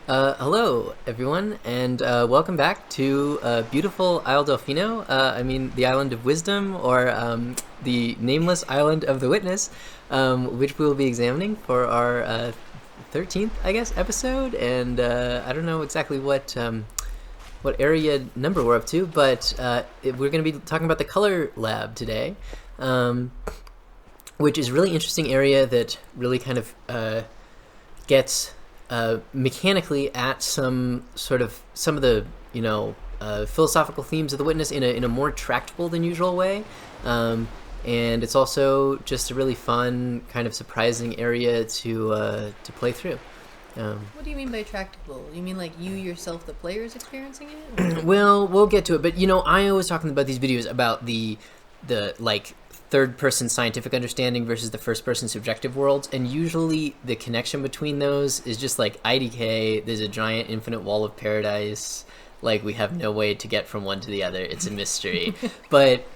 Hello, everyone, and welcome back to beautiful Isle Delfino. The island of wisdom, or the nameless island of the witness, which we will be examining for our 13th, I guess, episode. And I don't know exactly what area number we're up to, but we're going to be talking about the color lab today, which is a really interesting area that really kind of gets mechanically at some of the philosophical themes of the witness in a more tractable than usual way, and it's also just a really fun kind of surprising area to play through. What do you mean by tractable? You mean like you yourself, the player, is experiencing it? Well, we'll get to it, but I always talking about these videos about the like third-person scientific understanding versus the first-person subjective worlds, and usually the connection between those is just like IDK, there's a giant infinite wall of paradise, like we have no way to get from one to the other, it's a mystery. But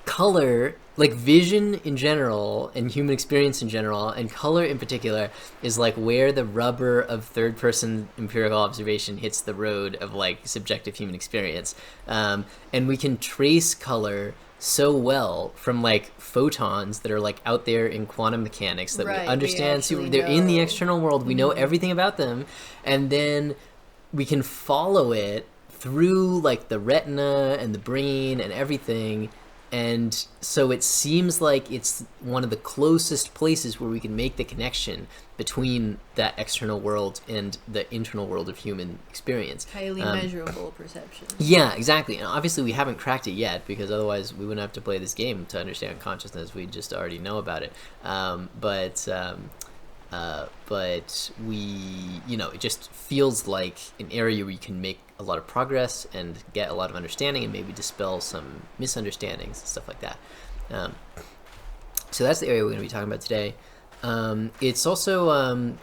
color, like vision in general, and human experience in general, and color in particular, is like where the rubber of third-person empirical observation hits the road of like subjective human experience. And we can trace color so well from like photons that are like out there in quantum mechanics that we understand. They're in the external world. We know everything about them, and then we can follow it through like the retina and the brain and everything. And so it seems like it's one of the closest places where we can make the connection between that external world and the internal world of human experience. Highly measurable perception. Yeah, exactly. And obviously we haven't cracked it yet, because otherwise we wouldn't have to play this game to understand consciousness. We just already know about it. But we, it just feels like an area where you can make a lot of progress and get a lot of understanding and maybe dispel some misunderstandings and stuff like that. So that's the area we're going to be talking about today. It's also,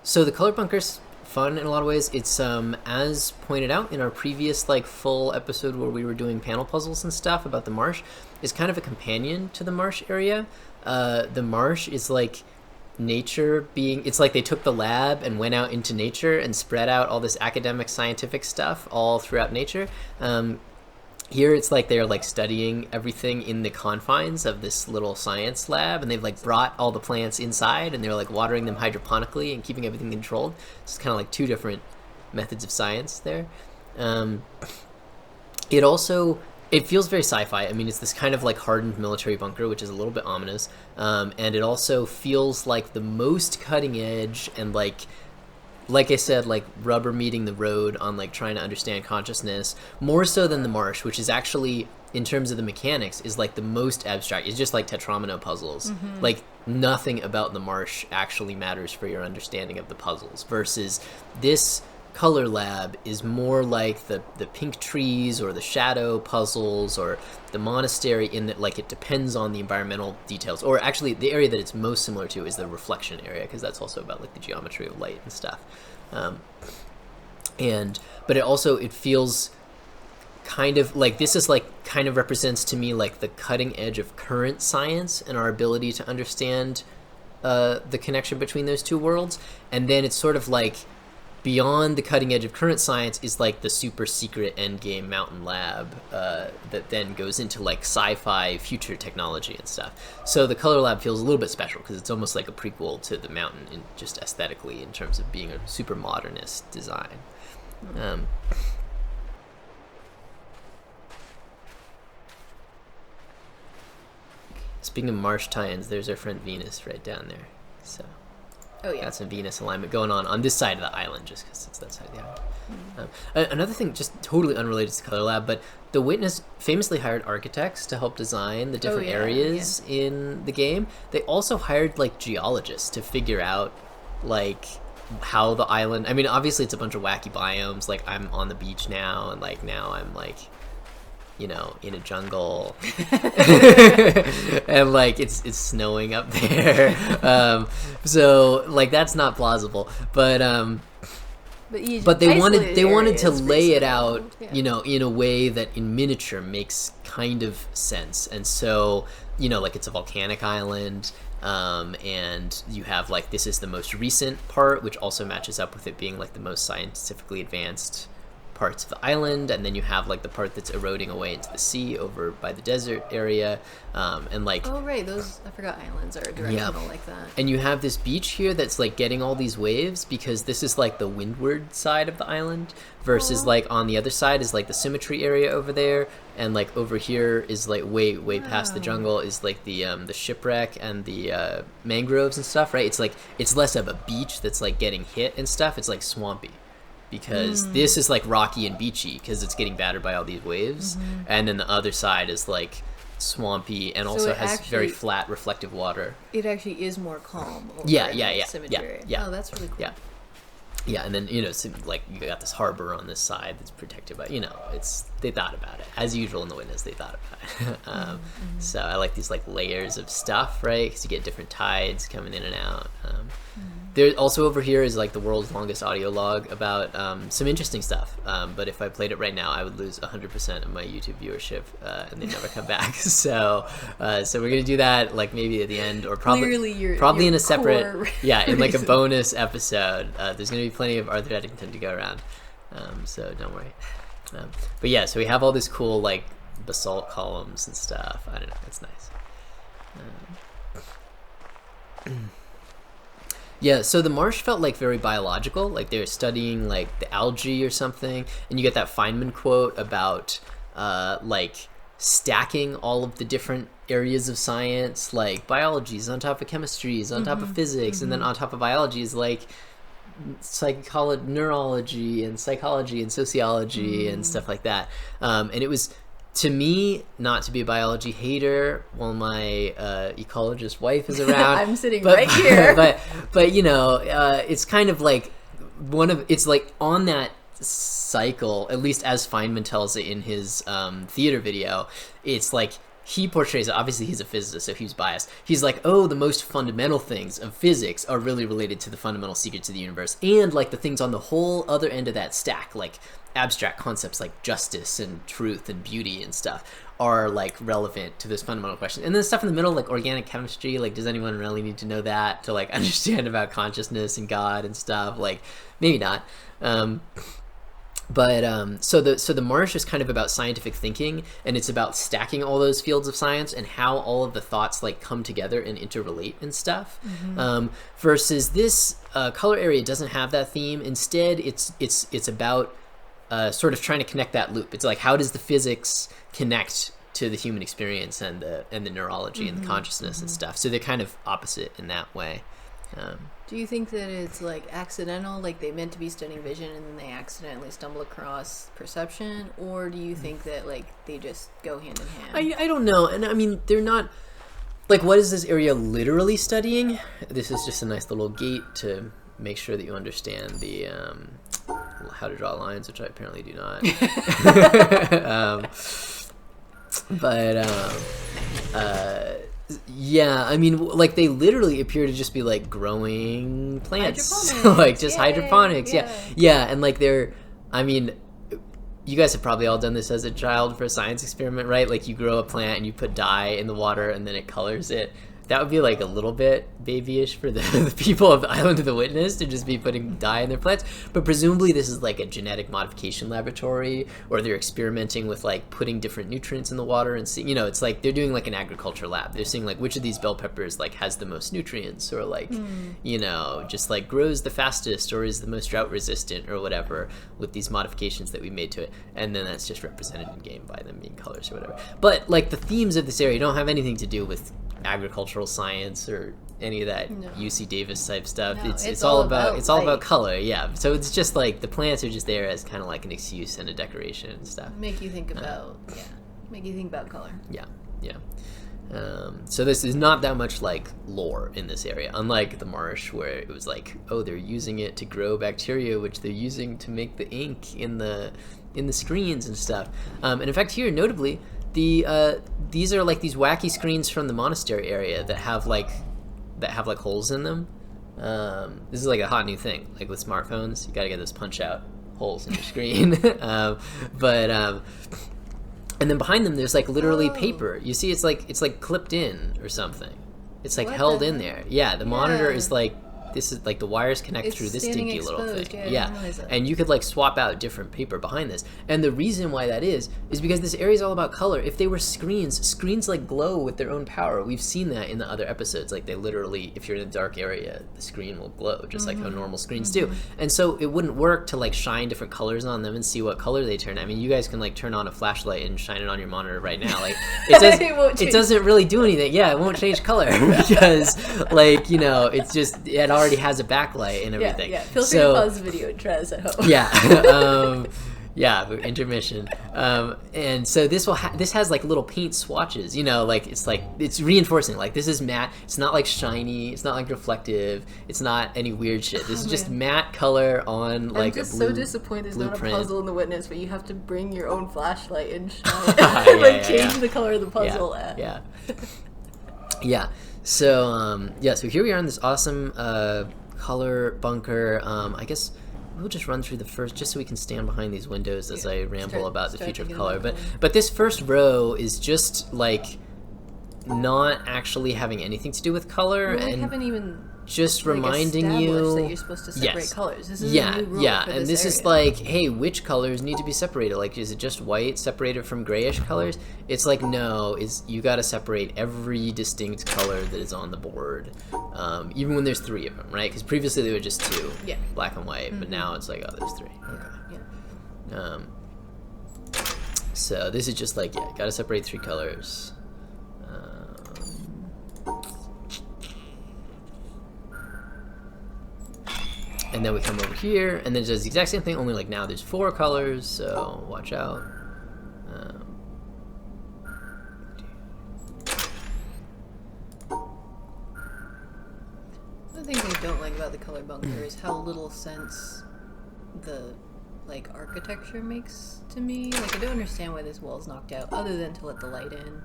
so the color bunker's fun in a lot of ways. It's, as pointed out in our previous like full episode where we were doing panel puzzles and stuff about the Marsh, is kind of a companion to the Marsh area. The Marsh is like nature it's like they took the lab and went out into nature and spread out all this academic scientific stuff all throughout nature. Here it's like they're like studying everything in the confines of this little science lab, and they've like brought all the plants inside and they're like watering them hydroponically and keeping everything controlled. It's kind of like two different methods of science there. It feels very sci-fi. I mean, it's this kind of like hardened military bunker, which is a little bit ominous. And it also feels like the most cutting edge and like I said, like rubber meeting the road on like trying to understand consciousness, more so than the Marsh, which is actually, in terms of the mechanics, is like the most abstract. It's just like tetromino puzzles. Like nothing about the Marsh actually matters for your understanding of the puzzles, versus this color lab is more like the pink trees or the shadow puzzles or the monastery, in that like it depends on the environmental details. Or actually the area that it's most similar to is the reflection area, because that's also about like the geometry of light and stuff. But it feels kind of like this is like kind of represents to me like the cutting edge of current science and our ability to understand the connection between those two worlds. And then it's sort of like beyond the cutting edge of current science is like the super secret endgame mountain lab that then goes into like sci-fi future technology and stuff. So the color lab feels a little bit special because it's almost like a prequel to the mountain, in just aesthetically, in terms of being a super modernist design. Speaking of Marsh tie-ins, there's our friend Venus right down there. So oh yeah, got some Venus alignment going on this side of the island, just because it's that side of the island. Another thing, just totally unrelated to the color lab, but the Witness famously hired architects to help design the different areas in the game. They also hired like geologists to figure out like how the island, I mean, obviously it's a bunch of wacky biomes. Like I'm on the beach now, and like now I'm like, in a jungle, and like it's snowing up there. So like that's not plausible, but they wanted to lay it out, in a way that in miniature makes kind of sense. And so, like it's a volcanic island. and you have like this is the most recent part, which also matches up with it being like the most scientifically advanced parts of the island, and then you have like the part that's eroding away into the sea over by the desert area, and like oh right, those I forgot islands are directional like that. And you have this beach here that's like getting all these waves because this is like the windward side of the island versus like on the other side is like the symmetry area over there, and like over here is like way past the jungle is like the shipwreck and the mangroves and stuff, right? It's like it's less of a beach that's like getting hit and stuff, it's like swampy. Because this is like rocky and beachy because it's getting battered by all these waves, and then the other side is like swampy and also has very flat reflective water. It actually is more calm. Over symmetry. Yeah. Oh, that's really cool. Yeah, and then so, like you got this harbor on this side that's protected by it's they thought about it as usual in the Witness. They thought about it. So I like these like layers of stuff, right? Because you get different tides coming in and out. There also over here is like the world's longest audio log about some interesting stuff. But if I played it right now, I would lose 100% of my YouTube viewership, and they'd never come back. So we're gonna do that like maybe at the end, or probably in a separate in like a bonus episode. There's gonna be plenty of Arthur Eddington to go around, so don't worry. But yeah, so we have all this cool like basalt columns and stuff. I don't know, it's nice. Yeah, so the Marsh felt like very biological, like they were studying like the algae or something, and you get that Feynman quote about like stacking all of the different areas of science, like biology is on top of chemistry, is on top of physics, and then on top of biology is like neurology and psychology and sociology and stuff like that. And it was, to me, not to be a biology hater while my ecologist wife is around. I'm sitting right here. But it's kind of like it's like on that cycle, at least as Feynman tells it in his theater video, it's like he portrays it. Obviously he's a physicist, so he's biased. He's like, oh, the most fundamental things of physics are really related to the fundamental secrets of the universe, and like the things on the whole other end of that stack, like abstract concepts like justice and truth and beauty and stuff, are like relevant to this fundamental question. And then stuff in the middle, like organic chemistry, like does anyone really need to know that to like understand about consciousness and God and stuff? Like maybe not. So the Marsh is kind of about scientific thinking, and it's about stacking all those fields of science and how all of the thoughts like come together and interrelate and stuff. Versus this color area doesn't have that theme. Instead, it's about sort of trying to connect that loop. It's like, how does the physics connect to the human experience and the neurology and the consciousness and stuff? So they're kind of opposite in that way. Do you think that it's like accidental, like they meant to be studying vision and then they accidentally stumble across perception, or do you think that like they just go hand in hand? I don't know, and I mean they're not like, what is this area literally studying? This is just a nice little gate to make sure that you understand the how to draw lines, which I apparently do not. Yeah, I mean, like they literally appear to just be like growing plants, like just hydroponics. Yeah, and like I mean, you guys have probably all done this as a child for a science experiment, right? Like you grow a plant and you put dye in the water and then it colors it. That would be like a little bit babyish for the people of the Island of the Witness to just be putting dye in their plants. But presumably this is like a genetic modification laboratory, or they're experimenting with like putting different nutrients in the water and see, it's like they're doing like an agriculture lab. They're seeing like which of these bell peppers like has the most nutrients, or like, just like grows the fastest, or is the most drought resistant or whatever with these modifications that we made to it. And then that's just represented in game by them being colors or whatever. But like the themes of this area don't have anything to do with agricultural science or any of that UC Davis type stuff. No, it's all about color. Yeah, so it's just like the plants are just there as kind of like an excuse and a decoration and stuff. Make you think about color. Yeah. So this is not that much like lore in this area, unlike the Marsh, where it was like, oh, they're using it to grow bacteria, which they're using to make the ink in the screens and stuff. And in fact, here notably, these are like these wacky screens from the monastery area that have like holes in them. This is like a hot new thing. Like with smartphones, you gotta get those punch out holes in your screen. And then behind them, there's like literally paper. You see, it's like clipped in or something. It's like What held the in heck? there. Yeah, the monitor Yeah. is like, this is like the wires connect It's through this standing dinky little exposed, thing. yeah, I Yeah, didn't realize that. and you could like swap out different paper behind this. And the reason why that is because this area is all about color. If they were screens like glow with their own power. We've seen that in the other episodes. Like they literally, if you're in a dark area, the screen will glow just like how normal screens do. And so it wouldn't work to like shine different colors on them and see what color they turn. I mean, you guys can like turn on a flashlight and shine it on your monitor right now. Like it doesn't really do anything. Yeah, it won't change color because like, you know, it's just, it already has a backlight and everything. Yeah. Feel free to pause the video and try this at home. Yeah. Yeah, intermission. And so this has like little paint swatches, you know, like it's reinforcing. Like this is matte. It's not like shiny. It's not like reflective. It's not any weird shit. This is just matte color on like I'm just a blue so disappointed there's blueprint. not a puzzle in the Witness, but you have to bring your own flashlight and shine it. Like change the color of the puzzle. Yeah. Yeah. So so here we are in this awesome color bunker. I guess we'll just run through the first, just so we can stand behind these windows as I ramble about the future of color. But this first row is just like not actually having anything to do with color, and haven't even just reminding you that you're supposed to separate colors. This is yeah, a new rule yeah, for and this is area. like, hey, which colors need to be separated? Like, is it just white separated from grayish colors? It's like, no, you got to separate every distinct color that is on the board, even when there's three of them, right? Because previously there were just two, black and white, but now it's like, oh, there's three. Okay. Yeah. So this is just like, got to separate three colors. And then we come over here, and then it does the exact same thing, only like now there's four colors, so watch out. The thing I don't like about the color bunker is how little sense the like architecture makes to me. Like I don't understand why this wall's knocked out, other than to let the light in.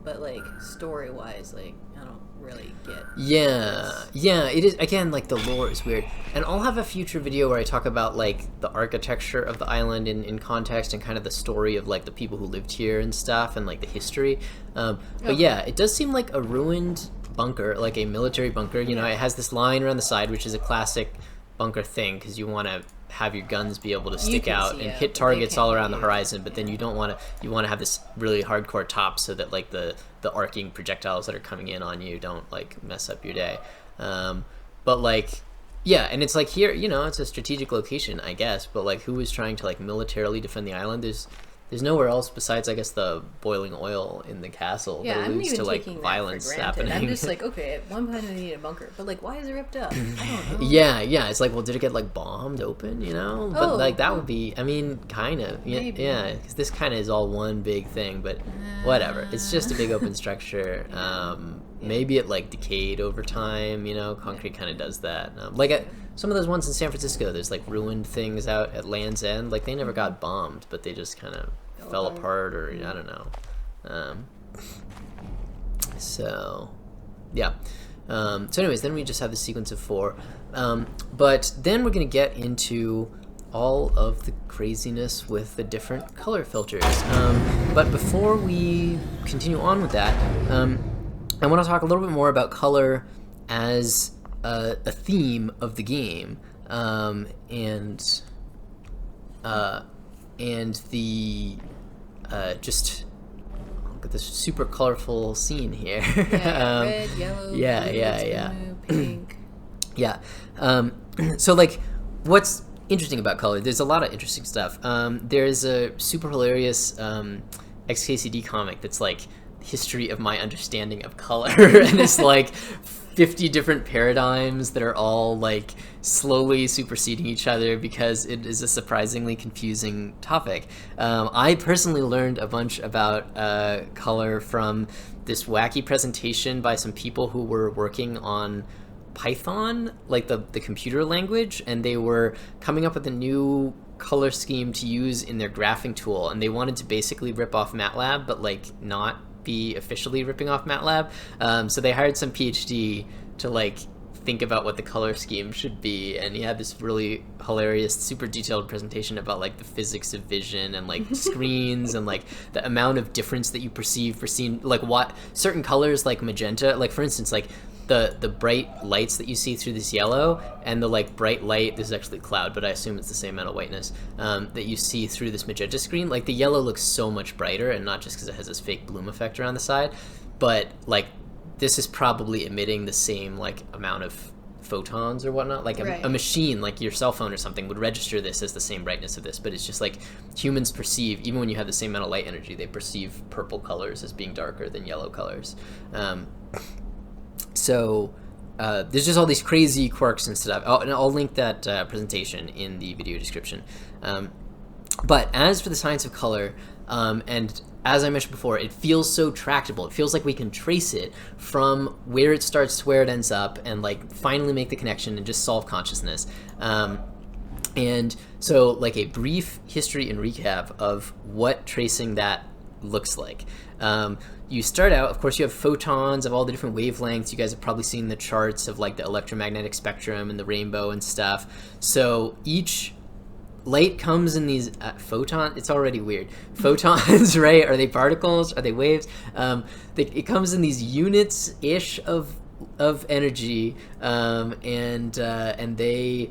But like story-wise, like I don't really get. Yeah, it is. Again, like the lore is weird, and I'll have a future video where I talk about like the architecture of the island in context and kind of the story of like the people who lived here and stuff, and like the history. But yeah, it does seem like a ruined bunker, like a military bunker. You know, it has this line around the side, which is a classic bunker thing because you want to have your guns be able to stick out and hit targets all around the horizon, but then you don't want to. You want to have this really hardcore top so that like the arcing projectiles that are coming in on you don't like mess up your day. But like, yeah, and it's like here, you know, it's a strategic location, I guess. But like, who is trying to like militarily defend the island? There's nowhere else besides, I guess, the boiling oil in the castle that alludes to like violence happening. I'm just like, okay, at one point they need a bunker, but like, why is it ripped up? I don't know. Yeah, it's like, well, did it get like bombed open? You know, but like that would be, I mean, kind of, yeah, because this kind of is all one big thing, but whatever. It's just a big open structure. Maybe it like decayed over time. You know, concrete kind of does that. Some of those ones in San Francisco, there's like ruined things out at Land's End. Like they never got bombed, but they just kind of fell apart, or I don't know. So, yeah. So anyways, then we just have the sequence of four. But then we're going to get into all of the craziness with the different color filters. But before we continue on with that, I want to talk a little bit more about color as a theme of the game, and the just look at this super colorful scene here. Red, yellow, blue, pink. Yeah. So like, what's interesting about color? There's a lot of interesting stuff. There's a super hilarious XKCD comic that's like history of my understanding of color, and it's like 50 different paradigms that are all like slowly superseding each other because it is a surprisingly confusing topic. I personally learned a bunch about color from this wacky presentation by some people who were working on Python, like the computer language, and they were coming up with a new color scheme to use in their graphing tool, and they wanted to basically rip off MATLAB, but like not be officially ripping off MATLAB. So they hired some PhD to like think about what the color scheme should be, and he had this really hilarious, super detailed presentation about like the physics of vision and like screens and like the amount of difference that you perceive for seeing like what certain colors like magenta, like for instance like the bright lights that you see through this yellow and the like bright light, this is actually cloud but I assume it's the same amount of whiteness, that you see through this magenta screen, like the yellow looks so much brighter, and not just because it has this fake bloom effect around the side, but like this is probably emitting the same like amount of photons or whatnot, like a machine like your cell phone or something would register this as the same brightness of this, but it's just like humans perceive, even when you have the same amount of light energy, they perceive purple colors as being darker than yellow colors. So there's just all these crazy quirks and stuff. And I'll link that presentation in the video description. But as for the science of color, and as I mentioned before, it feels so tractable. It feels like we can trace it from where it starts to where it ends up and like finally make the connection and just solve consciousness. And so like a brief history and recap of what tracing that looks like. You start out, of course, you have photons of all the different wavelengths. You guys have probably seen the charts of like the electromagnetic spectrum and the rainbow and stuff. So each light comes in these it's already weird. Photons, right? Are they particles? Are they waves? It comes in these units-ish of energy, and they,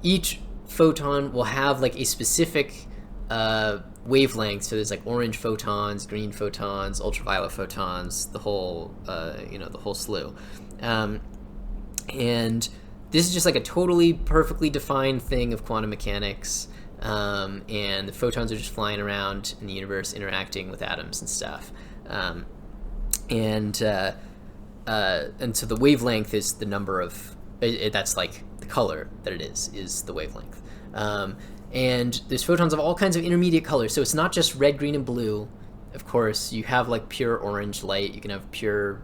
each photon will have like a specific wavelength. So there's like orange photons, green photons, ultraviolet photons, the whole the whole slew, and this is just like a totally perfectly defined thing of quantum mechanics, and the photons are just flying around in the universe interacting with atoms and stuff, and so the wavelength is the number of that's like the color that it is the wavelength. And there's photons of all kinds of intermediate colors. So it's not just red, green, and blue. Of course, you have like pure orange light. You can have pure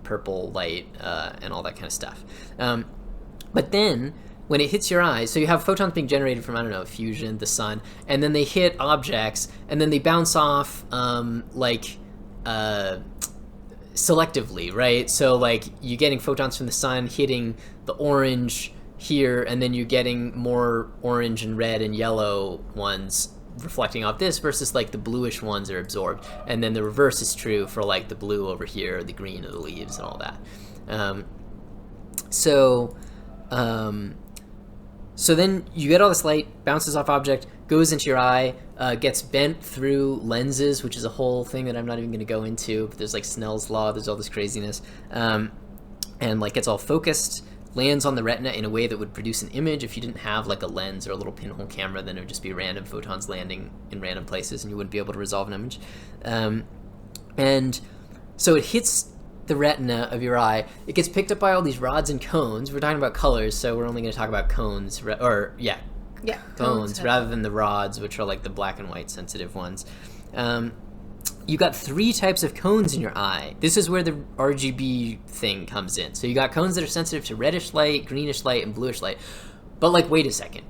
purple light, and all that kind of stuff. But then when it hits your eyes, so you have photons being generated from, I don't know, fusion, the sun, and then they hit objects, and then they bounce off selectively, right? So like you're getting photons from the sun hitting the orange here, and then you're getting more orange and red and yellow ones reflecting off this versus like the bluish ones are absorbed, and then the reverse is true for like the blue over here, the green of the leaves and all that. So then you get all this light, bounces off object, goes into your eye, gets bent through lenses, which is a whole thing that I'm not even going to go into, but there's like Snell's law, there's all this craziness, and like gets all focused, lands on the retina in a way that would produce an image. If you didn't have like a lens or a little pinhole camera, then it would just be random photons landing in random places and you wouldn't be able to resolve an image. And so it hits the retina of your eye. It gets picked up by all these rods and cones. We're talking about colors, so we're only going to talk about cones, cones rather than the rods, which are like the black and white sensitive ones. You got 3 types of cones in your eye. This is where the RGB thing comes in. So you got cones that are sensitive to reddish light, greenish light, and bluish light. But like, wait a second.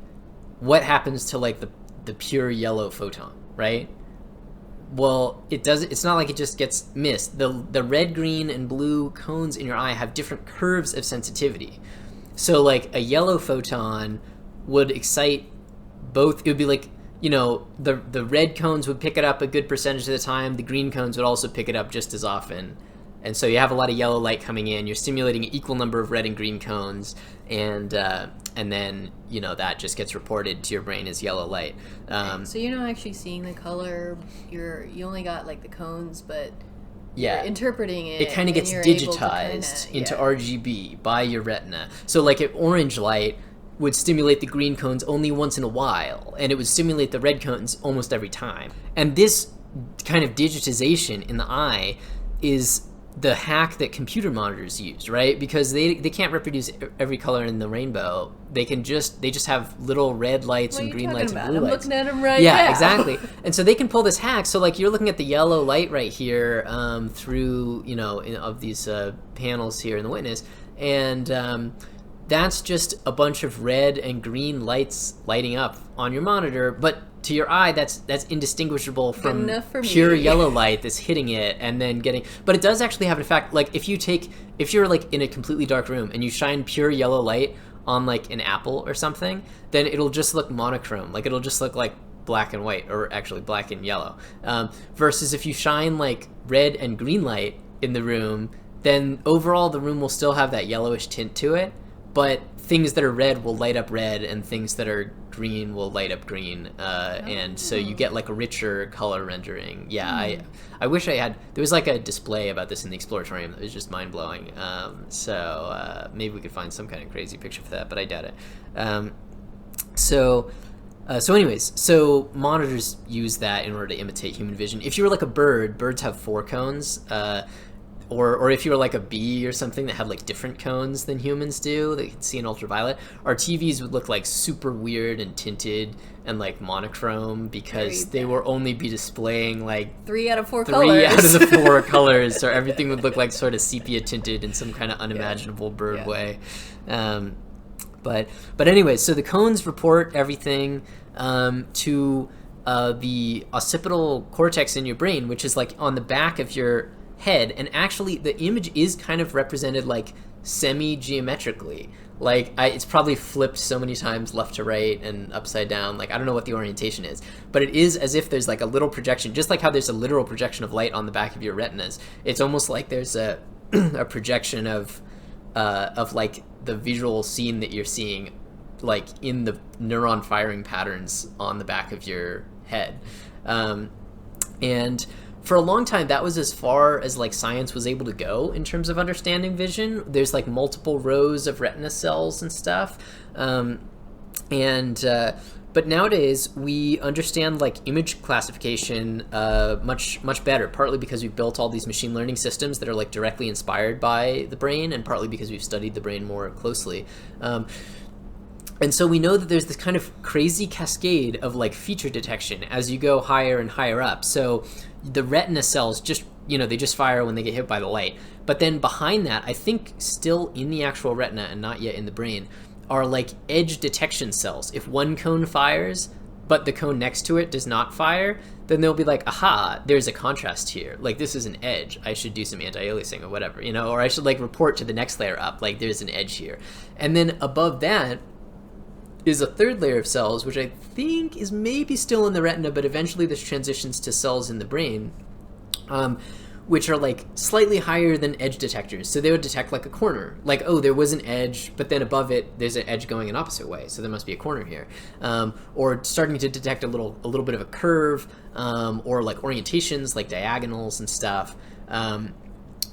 What happens to like the pure yellow photon, right? Well, it's not like it just gets missed. The red, green, and blue cones in your eye have different curves of sensitivity. So like a yellow photon would excite both. It would be like, the red cones would pick it up a good percentage of the time. The green cones would also pick it up just as often. And so you have a lot of yellow light coming in. You're stimulating an equal number of red and green cones, and then that just gets reported to your brain as yellow light. So you're not actually seeing the color. You only got like the cones, but you're interpreting it. It kind of gets digitized into RGB by your retina. So like an orange light would stimulate the green cones only once in a while, and it would stimulate the red cones almost every time. And this kind of digitization in the eye is the hack that computer monitors use, right? Because they can't reproduce every color in the rainbow. They just have little red lights and green lights and blue lights. I'm looking at them right now. Yeah, exactly. And so they can pull this hack. So like you're looking at the yellow light right here through of these panels here in the witness, and that's just a bunch of red and green lights lighting up on your monitor, but to your eye, that's indistinguishable from pure yellow light that's hitting it and then getting. But it does actually have an effect. Like if you're like in a completely dark room and you shine pure yellow light on like an apple or something, then it'll just look monochrome. Like it'll just look like black and white, or actually black and yellow. Versus if you shine like red and green light in the room, then overall the room will still have that yellowish tint to it, but things that are red will light up red and things that are green will light up green, and so you get like a richer color rendering. I wish I had. There was like a display about this in the Exploratorium that was just mind-blowing, so maybe we could find some kind of crazy picture for that, but I doubt it. So anyways, so monitors use that in order to imitate human vision. If you were like a bird, birds have 4 cones, or if you were like a bee or something that had like different cones than humans do, that you can see in ultraviolet, our TVs would look like super weird and tinted and like monochrome because they will only be displaying like 3 out of 4 colors. 3 out of the 4 colors, or everything would look like sort of sepia tinted in some kind of unimaginable bird way. But anyway, so the cones report everything to the occipital cortex in your brain, which is like on the back of your head, and actually the image is kind of represented like semi-geometrically. Like it's probably flipped so many times left to right and upside down. Like I don't know what the orientation is, but it is as if there's like a little projection, just like how there's a literal projection of light on the back of your retinas. It's almost like there's a a projection of like the visual scene that you're seeing, like in the neuron firing patterns on the back of your head. And for a long time, that was as far as like science was able to go in terms of understanding vision. There's like multiple rows of retina cells and stuff. But nowadays we understand like image classification much better, partly because we've built all these machine learning systems that are like directly inspired by the brain, and partly because we've studied the brain more closely. And so we know that there's this kind of crazy cascade of like feature detection as you go higher and higher up. So the retina cells just, they just fire when they get hit by the light. But then behind that, I think still in the actual retina and not yet in the brain, are like edge detection cells. If one cone fires, but the cone next to it does not fire, then they'll be like, aha, there's a contrast here. Like this is an edge. I should do some anti-aliasing or whatever, or I should like report to the next layer up, like there's an edge here. And then above that is a third layer of cells, which I think is maybe still in the retina, but eventually this transitions to cells in the brain, which are like slightly higher than edge detectors. So they would detect like a corner, like, oh, there was an edge, but then above it, there's an edge going an opposite way. So there must be a corner here. Or starting to detect a little bit of a curve, or like orientations, like diagonals and stuff,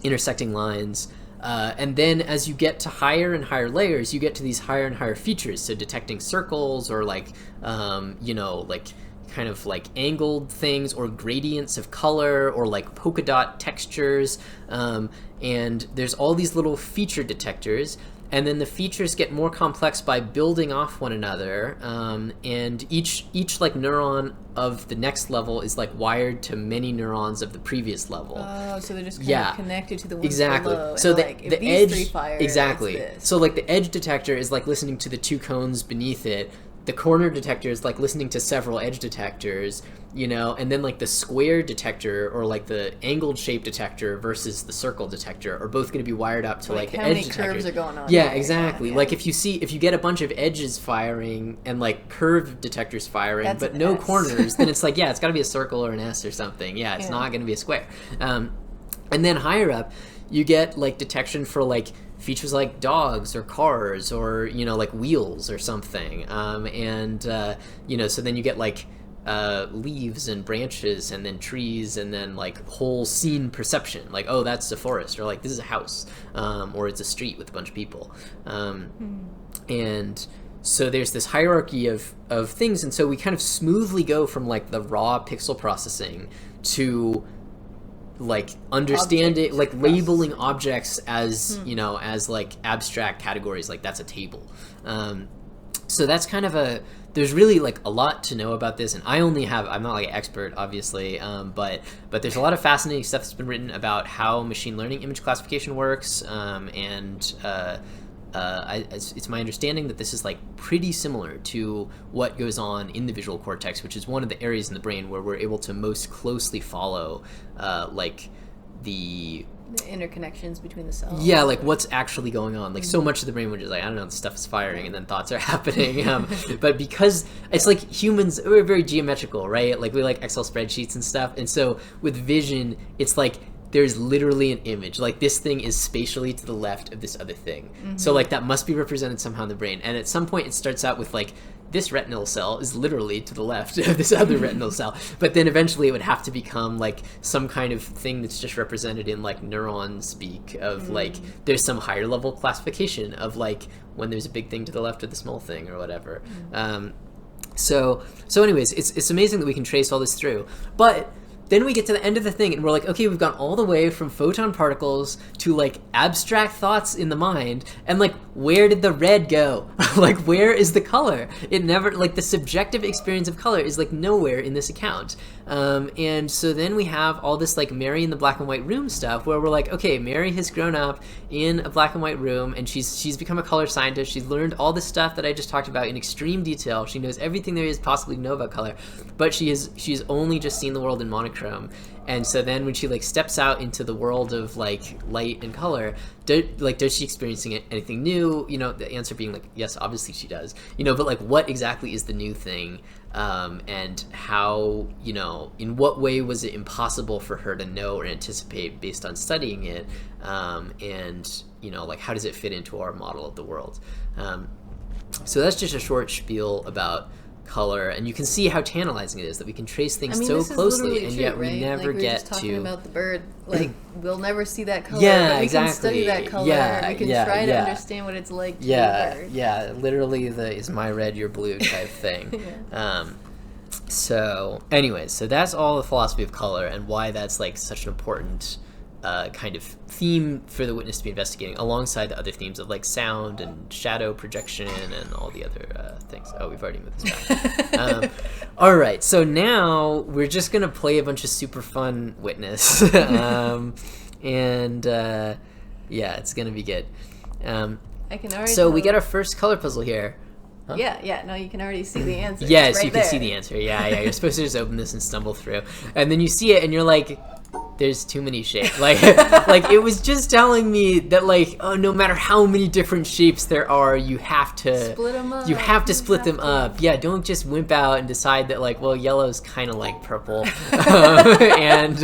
intersecting lines. And then as you get to higher and higher layers, you get to these higher and higher features. So detecting circles, or like, like kind of like angled things, or gradients of color, or like polka dot textures. And there's all these little feature detectors. And then the features get more complex by building off one another, and each like neuron of the next level is like wired to many neurons of the previous level. Oh, so they're just kind of connected to the ones below. So and the these edge, 3 fire, exactly. it's this. So like the edge detector is like listening to the 2 cones beneath it. The corner detector is like listening to several edge detectors, and then like the square detector, or like the angled shape detector versus the circle detector, are both going to be wired up to like the edge detectors. How many curves are going on? Yeah, exactly. Yeah. Like if you get a bunch of edges firing and like curve detectors firing, but no corners, then it's like, it's got to be a circle or an S or something. Yeah, it's not going to be a square. And then higher up, you get like detection for like features like dogs or cars, or like wheels or something, so then you get like leaves and branches, and then trees, and then like whole scene perception, like, oh, that's a forest, or like this is a house, or it's a street with a bunch of people, and so there's this hierarchy of things. And so we kind of smoothly go from like the raw pixel processing to like understanding, like labeling objects as as like abstract categories, like that's a table. So that's kind of there's really like a lot to know about this, and I'm not like an expert, obviously, but there's a lot of fascinating stuff that's been written about how machine learning image classification works, and it's my understanding that this is like pretty similar to what goes on in the visual cortex, which is one of the areas in the brain where we're able to most closely follow like the interconnections between the cells. Yeah, like what's actually going on. Like so much of the brain which is like, I don't know, the stuff is firing and then thoughts are happening. But because it's like humans, we're very geometrical, right? Like we like Excel spreadsheets and stuff. And so with vision, it's like there's literally an image. Like this thing is spatially to the left of this other thing. So like that must be represented somehow in the brain. And at some point it starts out with like, this retinal cell is literally to the left of this other retinal cell. But then eventually it would have to become like some kind of thing that's just represented in like neuron speak of like, there's some higher level classification of like when there's a big thing to the left of the small thing or whatever. So anyways, it's amazing that we can trace all this through. But then we get to the end of the thing and we're like, okay, we've gone all the way from photon particles to like abstract thoughts in the mind, and like where did the red go? Like where is the color? It never, like the subjective experience of color is like nowhere in this account. And so then we have all this like Mary in the black and white room stuff where we're like, okay, Mary has grown up in a black and white room and she's become a color scientist. She's learned all this stuff that I just talked about in extreme detail. She knows everything there is possibly to know about color, but she's only just seen the world in monochrome. And so then when she like steps out into the world of like light and color, does she experiencing anything new? You know, the answer being like, yes, obviously she does. You know, but like what exactly is the new thing? And how, you know, in what way was it impossible for her to know or anticipate based on studying it? And, you know, like how does it fit into our model of the world? So that's just a short spiel about color, and you can see how tantalizing it is that we can trace things so closely, and yet we never like get just talking about the bird. Like we'll never see that color. Yeah, but we exactly. can study that color. Yeah, we can try to understand what it's like to be a bird. Yeah, literally the is my red your blue type thing. So anyways, so that's all the philosophy of color and why that's like such an important kind of theme for the witness to be investigating, alongside the other themes of like sound and shadow projection and all the other things. Oh, we've already moved this back. All right, so now we're just gonna play a bunch of super fun witness, and yeah, it's gonna be good. I can already. So we get our first color puzzle here. Huh? Yeah, no, you can already see the answer. Yes, right you can there. see the answer. Yeah, you're supposed to just open this and stumble through, and then you see it, and you're like, there's too many shapes. Like it was just telling me that like, oh, no matter how many different shapes there are, you have to split them up. You have to split them up. Yeah, don't just wimp out and decide that like, well, yellow's kind of like purple, and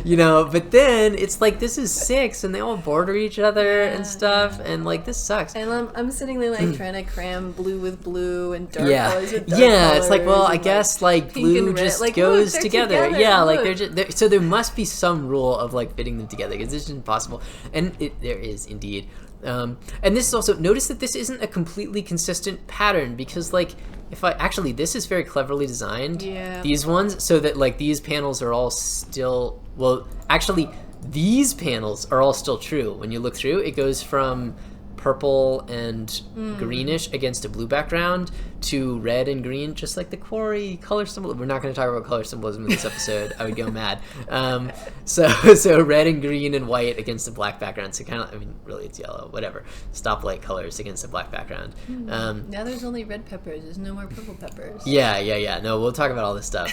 you know. But then it's like this is 6, and they all border each other and stuff, and like this sucks. And I'm sitting there like trying to cram blue with blue and dark Yeah, colors with dark yeah. It's like, well, colors I and, guess like blue and red. just Like, goes look, together. together. Yeah, Look. like so there must be some rule of like fitting them together, because this is impossible, and there is indeed. And this is also, notice that this isn't a completely consistent pattern, because like this is very cleverly designed. Yeah. These ones, so that like these panels are all still, well, actually these panels are all still true. When you look through, it goes from purple and greenish against a blue background to red and green, just like the quarry color symbol. We're not going to talk about color symbolism in this episode. I would go mad. So red and green and white against a black background. So kind of, I mean, really it's yellow, whatever. Stoplight colors against a black background. Now there's only red peppers. There's no more purple peppers. Yeah. No, we'll talk about all this stuff.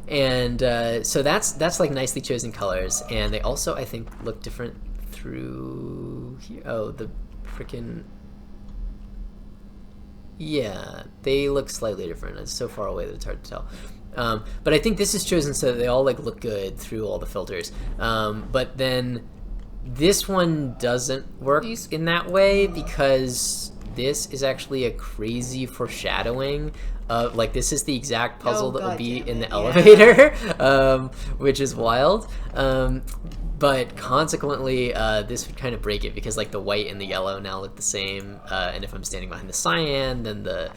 And so that's like nicely chosen colors, and they also, I think, look different through here. Oh, the freaking, yeah, they look slightly different. It's so far away that it's hard to tell. But I think this is chosen so that they all like look good through all the filters. But then this one doesn't work in that way, because this is actually a crazy foreshadowing. Like this is the exact puzzle that will be in the elevator, which is wild. But consequently, this would kind of break it, because like the white and the yellow now look the same, and if I'm standing behind the cyan, then the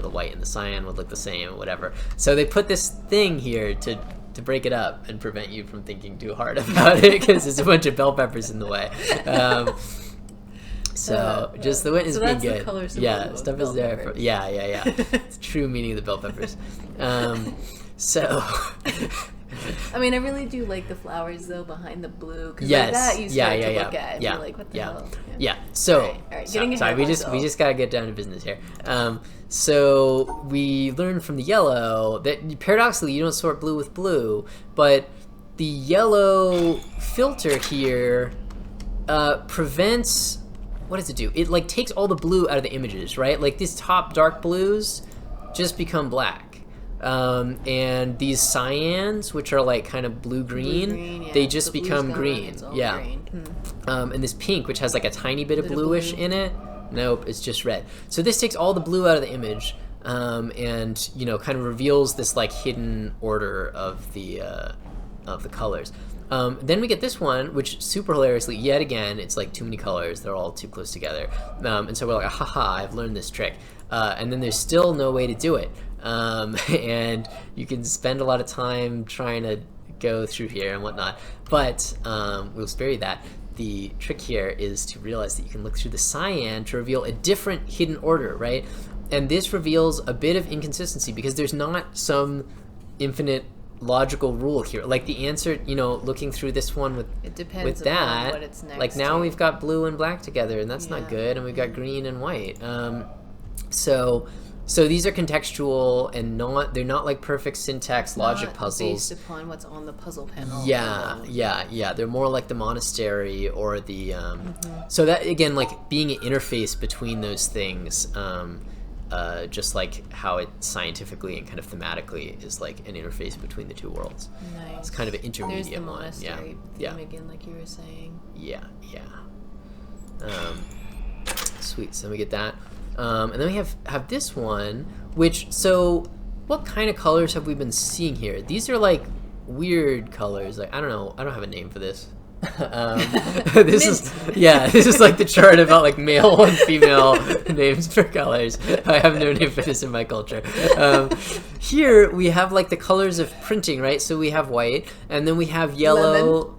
white and the cyan would look the same, or whatever. So they put this thing here to break it up and prevent you from thinking too hard about it, because there's a bunch of bell peppers in the way. So just the witness being good. The color yeah, stuff is there. For, yeah. It's true meaning of the bell peppers. So I mean, I really do like the flowers though behind the blue. Cause Yes. like that you start to Yeah. look at and Yeah. be like, what the Yeah. hell? Yeah. So, All right, getting ahead sorry, of we ourselves. just gotta get down to business here. So we learned from the yellow that paradoxically you don't sort blue with blue, but the yellow filter here prevents. What does it do? It like takes all the blue out of the images, right? Like these top dark blues just become black. And these cyans, which are like kind of blue-green, yeah. they just The blue's become gone, green. it's all Yeah. green. And this pink, which has like a tiny bit of Bit of bluish blue. in it, nope, it's just red. So this takes all the blue out of the image, and kind of reveals this like hidden order of the colors. Then we get this one, which super hilariously, yet again, it's like too many colors. They're all too close together. And so we're like, haha, I've learned this trick. And then there's still no way to do it. And you can spend a lot of time trying to go through here and whatnot. But we'll spare you that. The trick here is to realize that you can look through the cyan to reveal a different hidden order, right? And this reveals a bit of inconsistency because there's not some infinite logical rule here. Like the answer, looking through this one with It depends with upon that, what it's next like now to. we've got blue and black together, and that's not Yeah. good. And we've got green and white. So these are contextual and they're not like perfect syntax logic Not puzzles. based upon what's on the puzzle panel. Yeah. They're more like the monastery or the. So that again, like being an interface between those things. Just like how it scientifically and kind of thematically is like an interface between the two worlds. Nice. It's kind of an intermediate There's the one. monastery Yeah. theme again, like you were saying. Yeah. Sweet. So we get that, and then we have this one. Which what kind of colors have we been seeing here? These are like weird colors. Like I don't know. I don't have a name for this. This is like the chart about like male and female names for colors. I have no name for this in my culture. Here we have like the colors of printing, right? So we have white, and then we have yellow.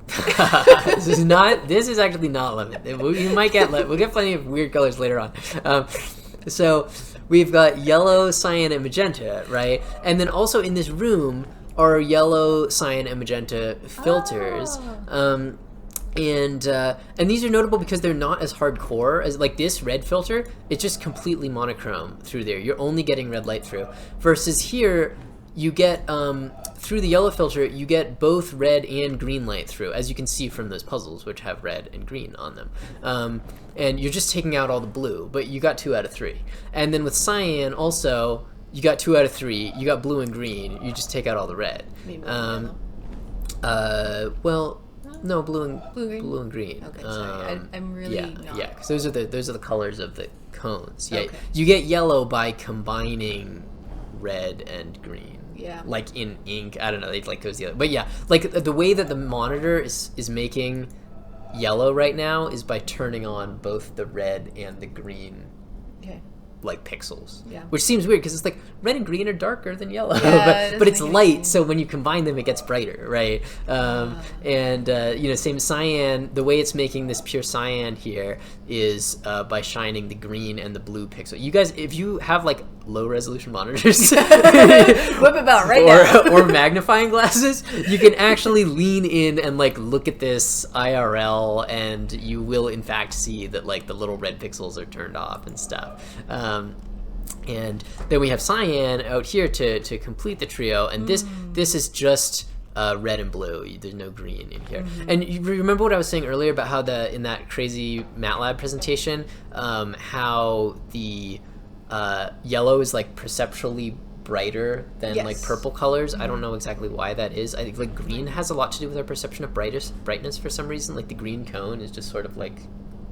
This is actually not lemon. You might get we'll get plenty of weird colors later on. So we've got yellow, cyan, and magenta, right? And then also in this room are yellow, cyan, and magenta filters. And these are notable because they're not as hardcore as like this red filter. It's just completely monochrome through there. You're only getting red light through. Versus here, you get through the yellow filter, you get both red and green light through, as you can see from those puzzles, which have red and green on them. And you're just taking out all the blue, but you got 2 out of 3. And then with cyan, also, you got 2 out of 3. You got blue and green. You just take out all the red. Maybe Well. No, blue and green. Okay, sorry. I'm really not. Yeah, because those are the colors of the cones. Yeah, Okay. you get yellow by combining red and green. Yeah. Like in ink, I don't know. It like goes the other. But yeah, like the way that the monitor is making yellow right now is by turning on both the red and the green. Okay. Like pixels, Yeah. Which seems weird because it's like red and green are darker than yellow, Yeah, but it's doesn't make any light, sense. so when you combine them, it gets brighter, right? And same cyan. The way it's making this pure cyan here is by shining the green and the blue pixel. You guys, if you have like low resolution monitors, Whip about right now. or magnifying glasses, you can actually lean in and like look at this IRL, and you will in fact see that like the little red pixels are turned off and stuff. And then we have cyan out here to complete the trio, and this is just red and blue. There's no green in here. And you remember what I was saying earlier about how in that crazy MATLAB presentation, how the yellow is like perceptually brighter than Yes. like purple colors. I don't know exactly why that is. I think like green has a lot to do with our perception of brightness for some reason. Like the green cone is just sort of like,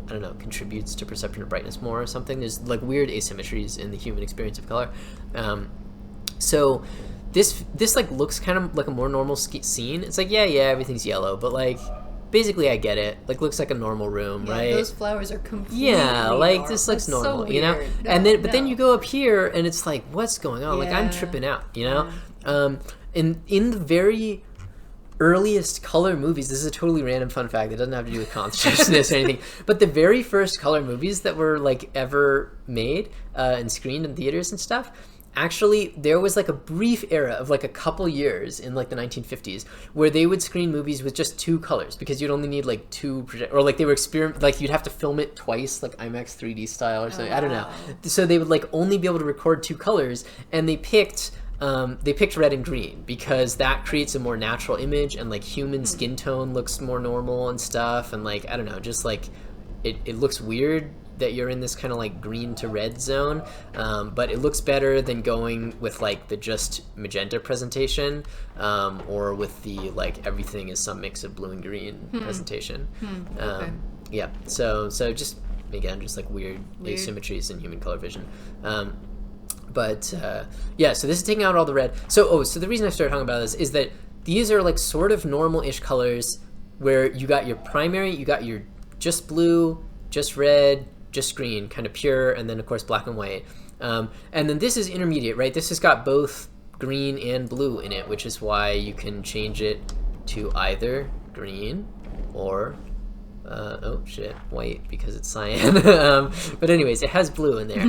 I don't know, contributes to perception of brightness more or something. There's like weird asymmetries in the human experience of color. So this like looks kind of like a more normal scene. It's like, yeah, everything's yellow, but like basically I get it. Like looks like a normal room, right? Those flowers are completely Yeah, like normal. this looks That's normal, so you know? weird. And No, then then you go up here and it's like, what's going on? Like I'm Yeah. tripping out, you know? In the very earliest color movies, this is a totally random fun fact that doesn't have to do with consciousness or anything, but the very first color movies that were like ever made and screened in theaters and stuff actually, there was like a brief era of like a couple years in like the 1950s where they would screen movies with just 2 colors because you'd only need like 2 or like they were like you'd have to film it twice, like IMAX 3D style or something. I don't know. So they would like only be able to record 2 colors, and they picked red and green because that creates a more natural image, and like human skin tone looks more normal and stuff, and like I don't know, just like it looks weird that you're in this kind of like green to red zone, but it looks better than going with like the just magenta presentation, or with the like everything is some mix of blue and green presentation. Okay. Yeah, so just again just like weird asymmetries in human color vision. But yeah, so this is taking out all the red. So the reason I started talking about this is that these are like sort of normal-ish colors where you got your primary, you got your just blue, just red, just green, kind of pure, and then of course black and white. And then this is intermediate, right? This has got both green and blue in it, which is why you can change it to either green or white, because it's cyan. But anyways, it has blue in there.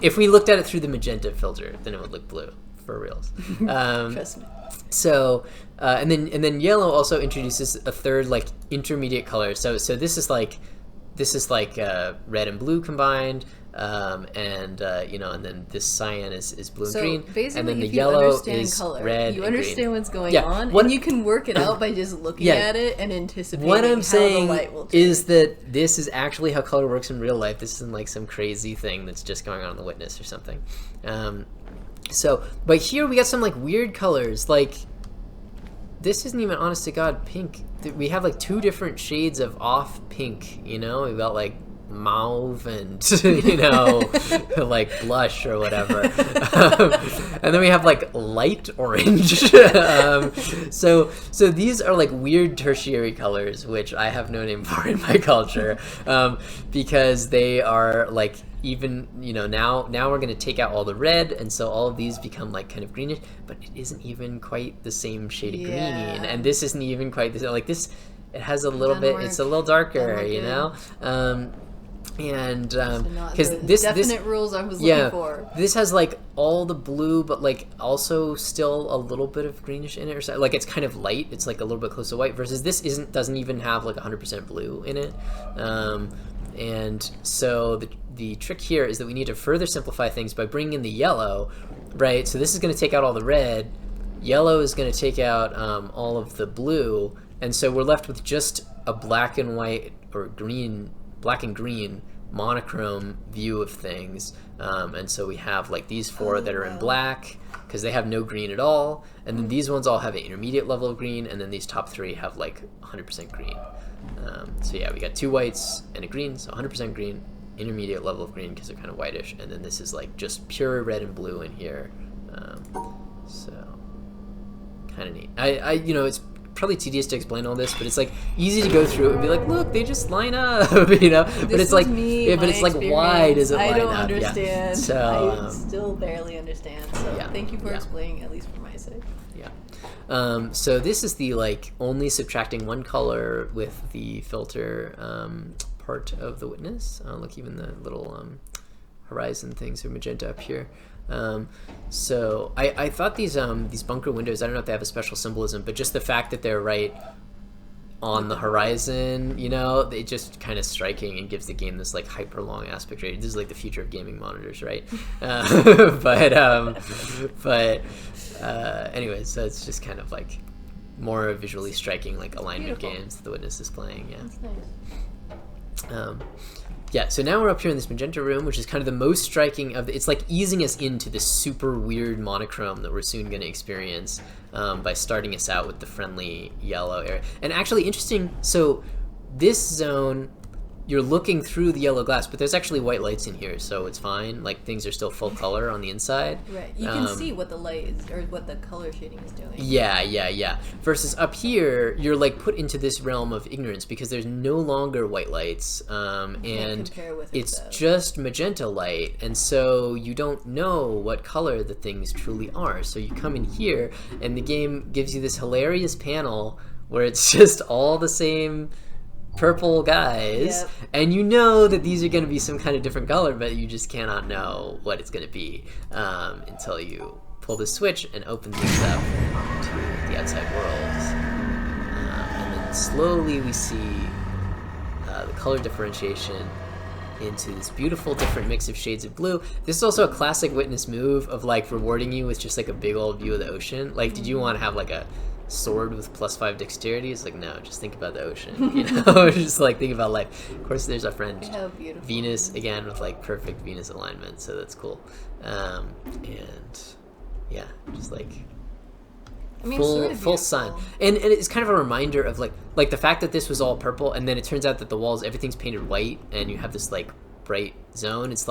If we looked at it through the magenta filter, then it would look blue for reals. Trust me. So and then yellow also introduces a third like intermediate color. So this is like red and blue combined, and then this cyan is blue and green, basically, and then the if yellow you understand is color, red you and understand green. what's going on, and you can work it out by just looking at it and anticipating what I'm how saying the light will change. is that this is actually how color works in real life. This isn't like some crazy thing that's just going on in the witness or something. But here we got some like weird colors, like this isn't even honest to God pink. We have like 2 different shades of off pink, we've got like mauve and like blush or whatever. And then we have like light orange. So these are like weird tertiary colors, which I have no name for in my culture, because they are like, even now we're going to take out all the red, and so all of these become like kind of greenish, but it isn't even quite the same shade of green, and this isn't even quite the same. Like this, it has a little bit, it's a little darker, and because this definite rules I was looking for. This has like all the blue, but like also still a little bit of greenish in it, or something. Like it's kind of light. It's like a little bit close to white. Versus this doesn't even have like 100% blue in it. And so the trick here is that we need to further simplify things by bringing in the yellow, right? So this is going to take out all the red. Yellow is going to take out all of the blue, and so we're left with just a black and white or black and green monochrome view of things. And so we have like these 4 that are in black because they have no green at all, and then these ones all have an intermediate level of green, and then these top 3 have like 100% green. So yeah, we got 2 whites and a green, so 100% green, intermediate level of green because they're kind of whitish, and then this is like just pure red and blue in here. So kind of neat. I it's probably tedious to explain all this, but it's like easy to go through it and be like, look, they just line up, but it's like, but it's like, why does it line up? I don't understand. Yeah. So I still barely understand. So thank you for explaining, at least for my sake. Yeah. So this is the like only subtracting 1 color with the filter part of the witness. Look, even the little horizon things are magenta up here. So I thought these bunker windows, I don't know if they have a special symbolism, but just the fact that they're right on the horizon, it's just kind of striking and gives the game this like hyper long aspect ratio. This is like the future of gaming monitors, right? But anyways, so it's just kind of like more visually striking, like alignment games that the witness is playing. Yeah. That's nice. Yeah, so now we're up here in this magenta room, which is kind of the most striking of it's like easing us into this super weird monochrome that we're soon going to experience by starting us out with the friendly yellow area. And actually interesting, so this zone, you're looking through the yellow glass, but there's actually white lights in here, so it's fine. Like things are still full color on the inside. Right. You can see what the light is, or what the color shading is doing. Yeah. Versus up here, you're like put into this realm of ignorance because there's no longer white lights, and it's just magenta light, and so you don't know what color the things truly are. So you come in here, and the game gives you this hilarious panel where it's just all the same purple guys, Yep. and you know that these are going to be some kind of different color, but you just cannot know what it's going to be until you pull the switch and open things up to the outside world. And then slowly we see the color differentiation into this beautiful different mix of shades of blue. This is also a classic Witness move of like rewarding you with just like a big old view of the ocean. Like, did you want to have like a sword with +5 dexterity? It's like, no, just think about the ocean, you know. Just like think about life. Of course, there's our friend Venus again with like perfect Venus alignment, so that's cool. And yeah, just like full sun, and it's kind of a reminder of like the fact that this was all purple, and then it turns out that the walls, everything's painted white, and you have this like bright zone. It's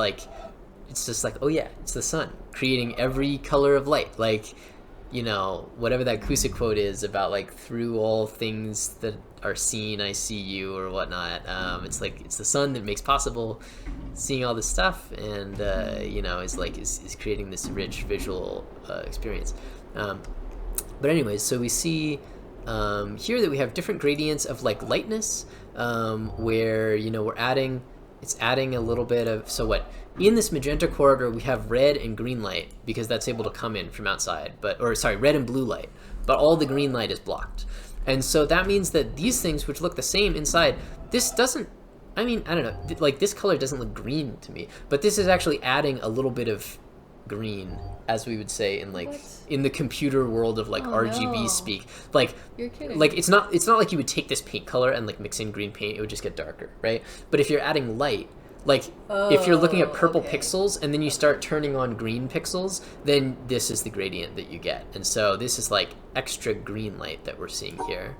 just like, oh yeah, it's the sun creating every color of light. Like, you know, whatever that Cusick quote is about, like, through all things that are seen, I see you, or whatnot. It's like, it's the sun that makes possible seeing all this stuff, and, you know, is creating this rich visual experience. But anyways, so we see here that we have different gradients of, like, lightness, where, you know, it's adding a little bit of, so what? In this magenta corridor, we have red and green light because that's able to come in from outside, red and blue light, but all the green light is blocked. And so that means that these things, which look the same inside, this doesn't, I mean, I don't know, like this color doesn't look green to me, but this is actually adding a little bit of green, as we would say in like, in the computer world of like RGB speak. Like, you're kidding. Like it's not like you would take this paint color and like mix in green paint, it would just get darker, right? But if you're adding light, like, if you're looking at purple pixels and then you start turning on green pixels, then this is the gradient that you get. And so this is like extra green light that we're seeing here,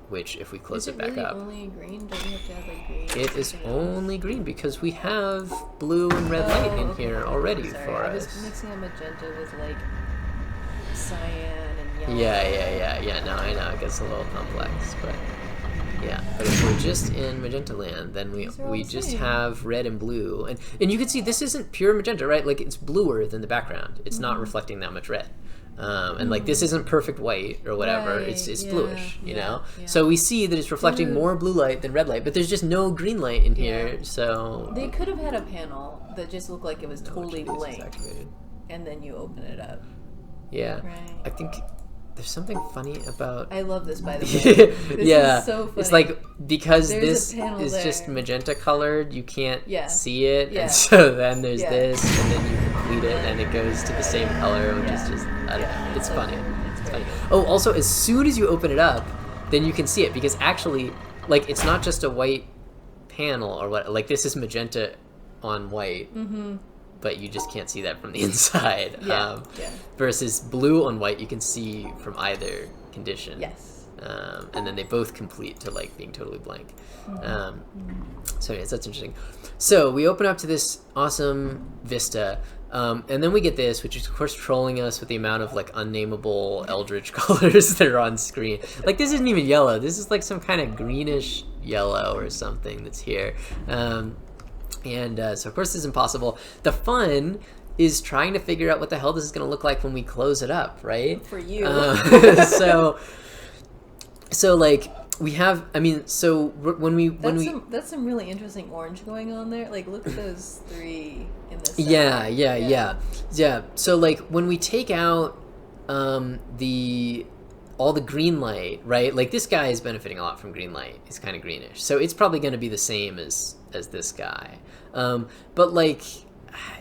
which if we close it back up... only green? Does it have to have like green? It is only green because we have blue and red light in here already for us. I was mixing a magenta with like cyan and yellow. Yeah. No, I know, it gets a little complex, but... Yeah, but if we're just in magenta land, then we just have red and blue, and you can see this isn't pure magenta, right? Like, it's bluer than the background. It's not reflecting that much red, and like this isn't perfect white or whatever. Right. It's bluish, you know. Yeah. So we see that it's reflecting more blue light than red light, but there's just no green light in here. So they could have had a panel that just looked like it was totally blank, and then you open it up. Yeah, right. I think. There's something funny about... I love this, by the way. This is so funny. It's like, because there's this is just magenta colored, you can't see it, Yeah. and so then there's this, and then you complete it, and it goes to the same color, which is just, I don't know, it's funny. It's funny. Oh, also, as soon as you open it up, then you can see it, because actually, like, it's not just a white panel, or what, like, this is magenta on white, but you just can't see that from the inside. Versus blue on white, you can see from either condition. Yes. And then they both complete to like being totally blank. So yes, that's interesting. So we open up to this awesome vista, and then we get this, which is of course trolling us with the amount of like unnameable eldritch colors that are on screen. Like, this isn't even yellow. This is like some kind of greenish yellow or something that's here. So of course this is impossible. The fun is trying to figure out what the hell this is going to look like when we close it up, right? For you. So like we have, I mean, so when we that's some really interesting orange going on there. Like, look at those three in this. Yeah. So like when we take out all the green light, right? Like, this guy is benefiting a lot from green light. It's kind of greenish, so it's probably going to be the same as this guy. But like,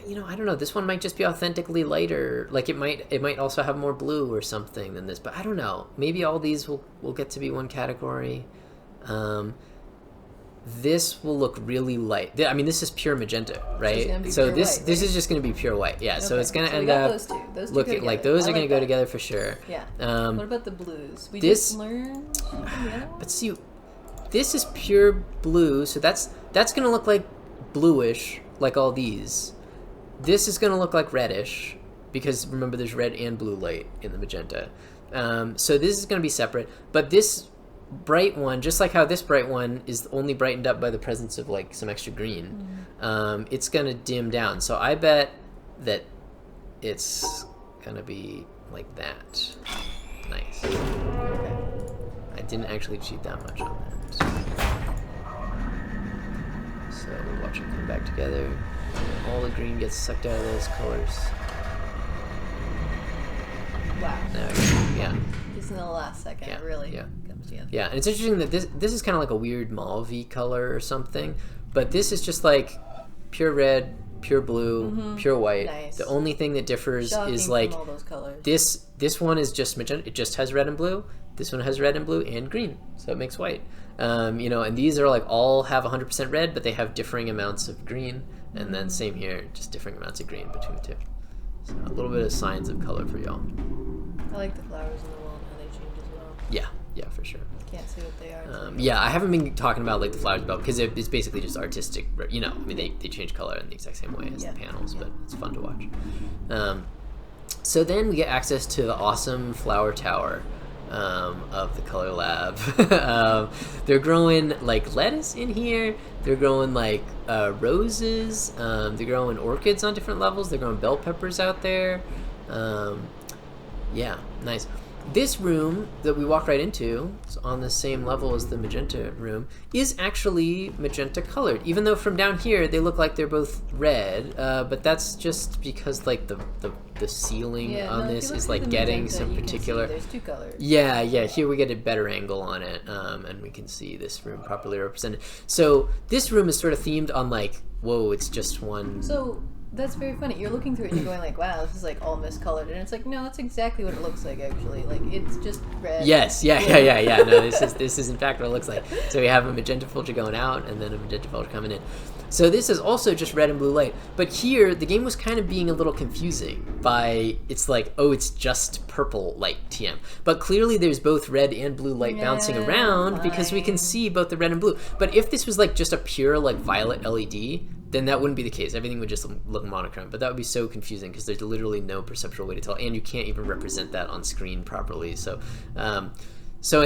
you know, I don't know. This one might just be authentically lighter. Like, it might also have more blue or something than this. But I don't know. Maybe all these will get to be one category. This will look really light. I mean, this is pure magenta, right? So this is just going to be pure white. Yeah. Okay. So it's going to end up looking like those are going to go together for sure. Yeah. What about the blues? We just learned. But see, this is pure blue, so that's going to look like bluish, like all these. This is going to look like reddish, because remember, there's red and blue light in the magenta. So this is going to be separate, but this bright one, just like how this bright one is only brightened up by the presence of like some extra green, it's going to dim down. So I bet that it's going to be like that. Nice. Okay. I didn't actually cheat that much on that. So we'll watch it come back together. All the green gets sucked out of those colors. Wow. Yeah. Just in the last second, it really comes together. Yeah, and it's interesting that this is kind of like a weird mauve-y color or something, but this is just like pure red, pure blue, pure white. Nice. The only thing that differs Shocking is like from all those colors. this one is just magenta. It just has red and blue. This one has red and blue and green, so it makes white. You know, and these are like all have 100% red, but they have differing amounts of green, and then same here, just differing amounts of green between the two. So a little bit of signs of color for y'all. I like the flowers on the wall and how they change as well. Yeah, for sure. Can't see what they are. Yeah, I haven't been talking about like the flowers above because it's basically just artistic. You know, I mean they change color in the exact same way as the panels, but it's fun to watch. So then we get access to the awesome flower tower of the color lab. They're growing like lettuce in here. They're growing like roses. They're growing orchids on different levels. They're growing bell peppers out there. Yeah, nice. This room that we walk right into, on the same level as the magenta room, is actually magenta colored. Even though from down here they look like they're both red, but that's just because like the ceiling on this is like getting magenta, some particular. There's two colors. Yeah. Here we get a better angle on it, and we can see this room properly represented. So this room is sort of themed on like, whoa, it's just one. So that's very funny. You're looking through it and you're going like, wow, this is like all miscolored, and it's like, no, that's exactly what it looks like actually. Like it's just red. Yes, yeah. No, this is in fact what it looks like. So we have a magenta filter going out and then a magenta filter coming in. So this is also just red and blue light. But here the game was kind of being a little confusing by it's like, oh, it's just purple light TM. But clearly there's both red and blue light bouncing around because we can see both the red and blue. But if this was like just a pure like violet LED, then that wouldn't be the case. Everything would just look monochrome. But that would be so confusing because there's literally no perceptual way to tell, and you can't even represent that on screen properly. So, so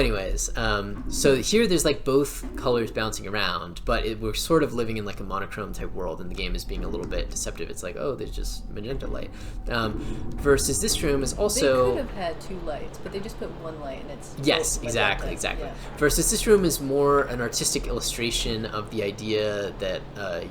here there's like both colors bouncing around, but we're sort of living in like a monochrome type world, and the game is being a little bit deceptive. It's like, oh, there's just magenta light. Versus this room is also... They could have had two lights, but they just put one light and it's... Yes, exactly. Yeah. Versus this room is more an artistic illustration of the idea that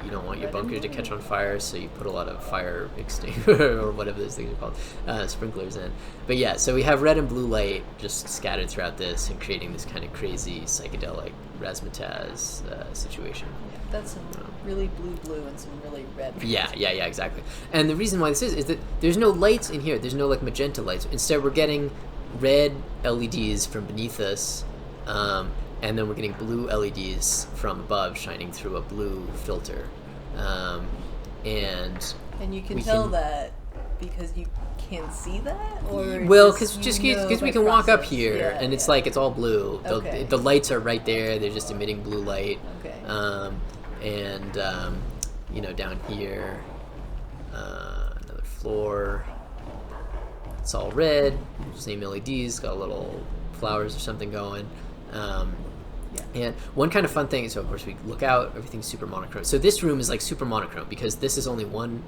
you don't want your bunker to catch on fire, so you put a lot of fire extinguisher or whatever those things are called, sprinklers in. But yeah, so we have red and blue light just scattered throughout this and creating this kind of crazy psychedelic razzmatazz situation. Yeah, that's some really blue and some really red. Yeah, exactly. And the reason why this is that there's no lights in here. There's no like magenta lights. Instead, we're getting red LEDs from beneath us, and then we're getting blue LEDs from above shining through a blue filter. And you can tell that because you can see that, or well, because we can walk up here and it's like it's all blue. Okay. The lights are right there. They're just emitting blue light. Okay. And down here, another floor. It's all red. Same LEDs. Got little flowers or something going. And one kind of fun thing is, so of course we look out. Everything's super monochrome. So this room is like super monochrome because this is only one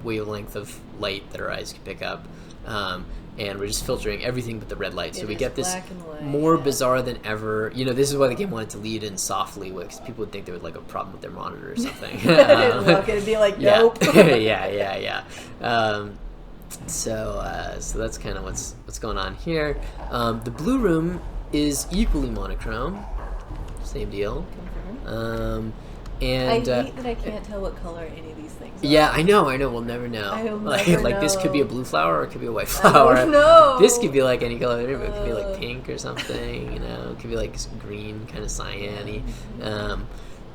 wavelength of light that our eyes can pick up, and we're just filtering everything but the red light. So we get this more bizarre than ever. This is why the game wanted to lead in softly, because people would think there was like a problem with their monitor or something. Look, it'd be like, nope. Yeah. So that's kind of what's going on here. The blue room is equally monochrome. Same deal. And I hate that I can't tell what color any of these things are. Yeah, I know. We'll never know. I will never know. This could be a blue flower or it could be a white flower. I don't know. This could be like any color. It could be like pink or something. It could be like green, kind of cyan-y.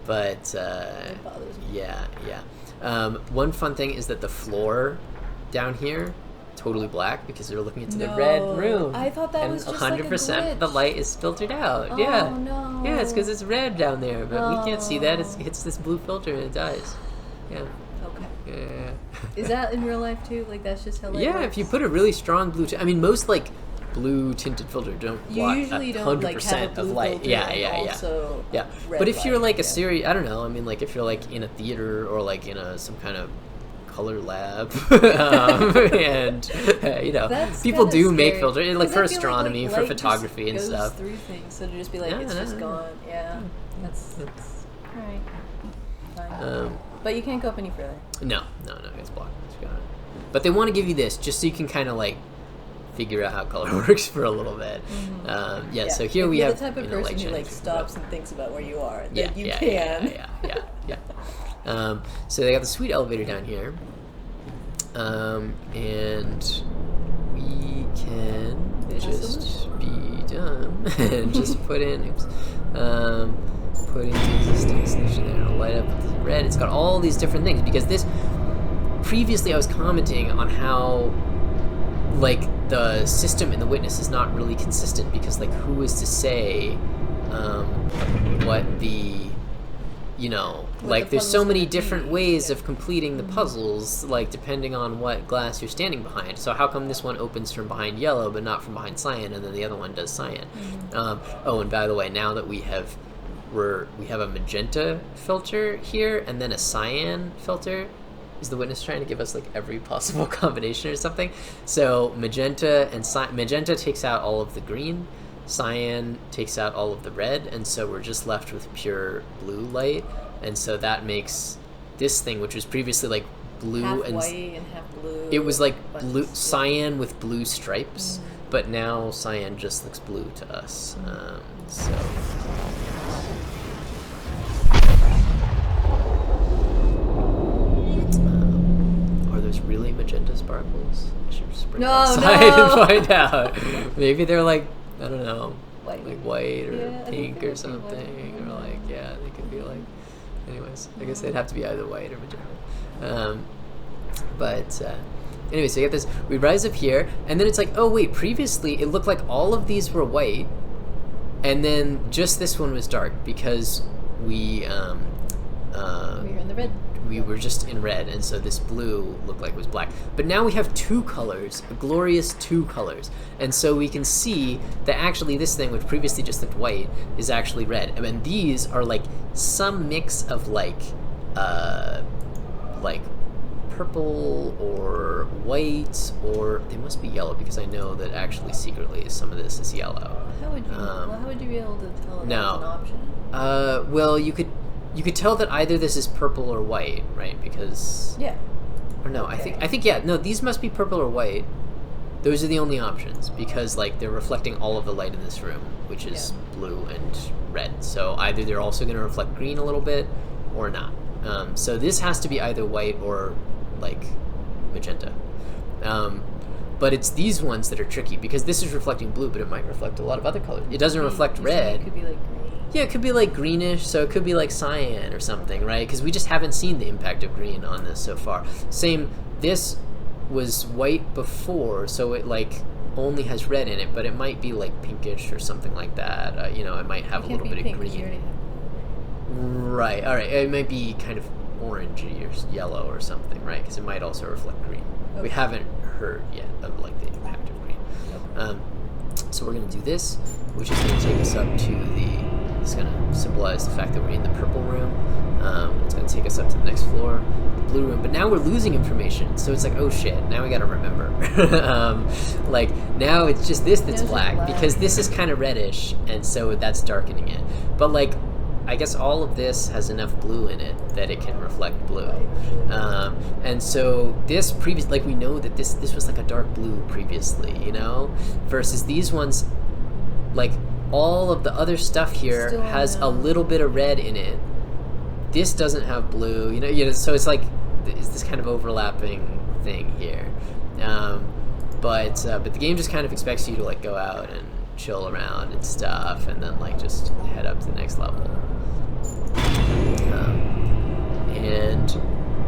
But It bothers me. Yeah. One fun thing is that the floor down here totally black because they're looking into the red room. I thought that was just 100% like of the light is filtered out. Oh, yeah. No. Yeah, it's because it's red down there, but we can't see that. It hits this blue filter and it dies. Yeah. Okay. Yeah. Is that in real life too? Like that's just how light works? If you put a really strong blue most like blue tinted filter don't block 100% of light. Yeah. But if you're like a series, I don't know. If you're like in a theater or like in some kind of color lab, and people do make filters like for astronomy, for photography and stuff. Through things, so to just be like it's just gone. Yeah, that's right. But you can't go up any further. No, it's blocked. But they want to give you this just so you can kind of like figure out how color works for a little bit. So here we have the type of person who like stops and thinks about where you are. Yeah. So they got the sweet elevator down here, and we can just be dumb and just put in the existing solution there. It'll light up with red. It's got all these different things because this. Previously, I was commenting on how, like, the system in the witness is not really consistent because, like, who is to say what the, like, there's so many different ways of completing the puzzles, like, depending on what glass you're standing behind. So how come this one opens from behind yellow but not from behind cyan, and then the other one does cyan? And by the way, now that we have a magenta filter here and then a cyan filter. Is the witness trying to give us like every possible combination or something? So magenta takes out all of the green, cyan takes out all of the red, and so we're just left with pure blue light. And so that makes this thing, which was previously like blue half white and half blue. It was like blue cyan with blue stripes, but now cyan just looks blue to us. There's really magenta sparkles. I should just bring it outside and find out. Maybe they're like, I don't know, like white or pink or something, or like they could be like. Anyways, I guess they'd have to be either white or magenta. Anyway, so you get this. We rise up here, and then it's like, oh wait, previously it looked like all of these were white, and then just this one was dark because we were in the red. We were just in red, and so this blue looked like it was black. But now we have two colors, a glorious two colors. And so we can see that actually this thing, which previously just looked white, is actually red. I mean, these are like some mix of like purple or white, or they must be yellow because I know that actually secretly some of this is yellow. How would you be able to tell that was an option? Well, you could tell that either this is purple or white, right? Because or no, okay. I think these must be purple or white. Those are the only options because like they're reflecting all of the light in this room, which is blue and red. So either they're also going to reflect green a little bit or not. So this has to be either white or like magenta. But it's these ones that are tricky because this is reflecting blue, but it might reflect a lot of other colors. It doesn't reflect red. It could be like green. Yeah, it could be like greenish, so it could be like cyan or something, right? Because we just haven't seen the impact of green on this so far. Same, this was white before, so it like only has red in it, but it might be like pinkish or something like that. It might have a little bit of green. Right, all right. It might be kind of orangey or yellow or something, right? Because it might also reflect green. Okay. We haven't heard yet of like the impact of green. Okay. So we're going to do this, which is going to take us up to it's going to symbolize the fact that we're in the purple room. It's going to take us up to the next floor, the blue room. But now we're losing information, so it's like, oh shit, now we got to remember. Like, now it's just this that's black, because this is kind of reddish, and so that's darkening it. But like, I guess all of this has enough blue in it that it can reflect blue. And so this like we know that this was like a dark blue previously, versus these ones, like all of the other stuff here has a little bit of red in it. This doesn't have blue, so it's like it's this kind of overlapping thing here. But the game just kind of expects you to like go out and chill around and stuff, and then like just head up to the next level. And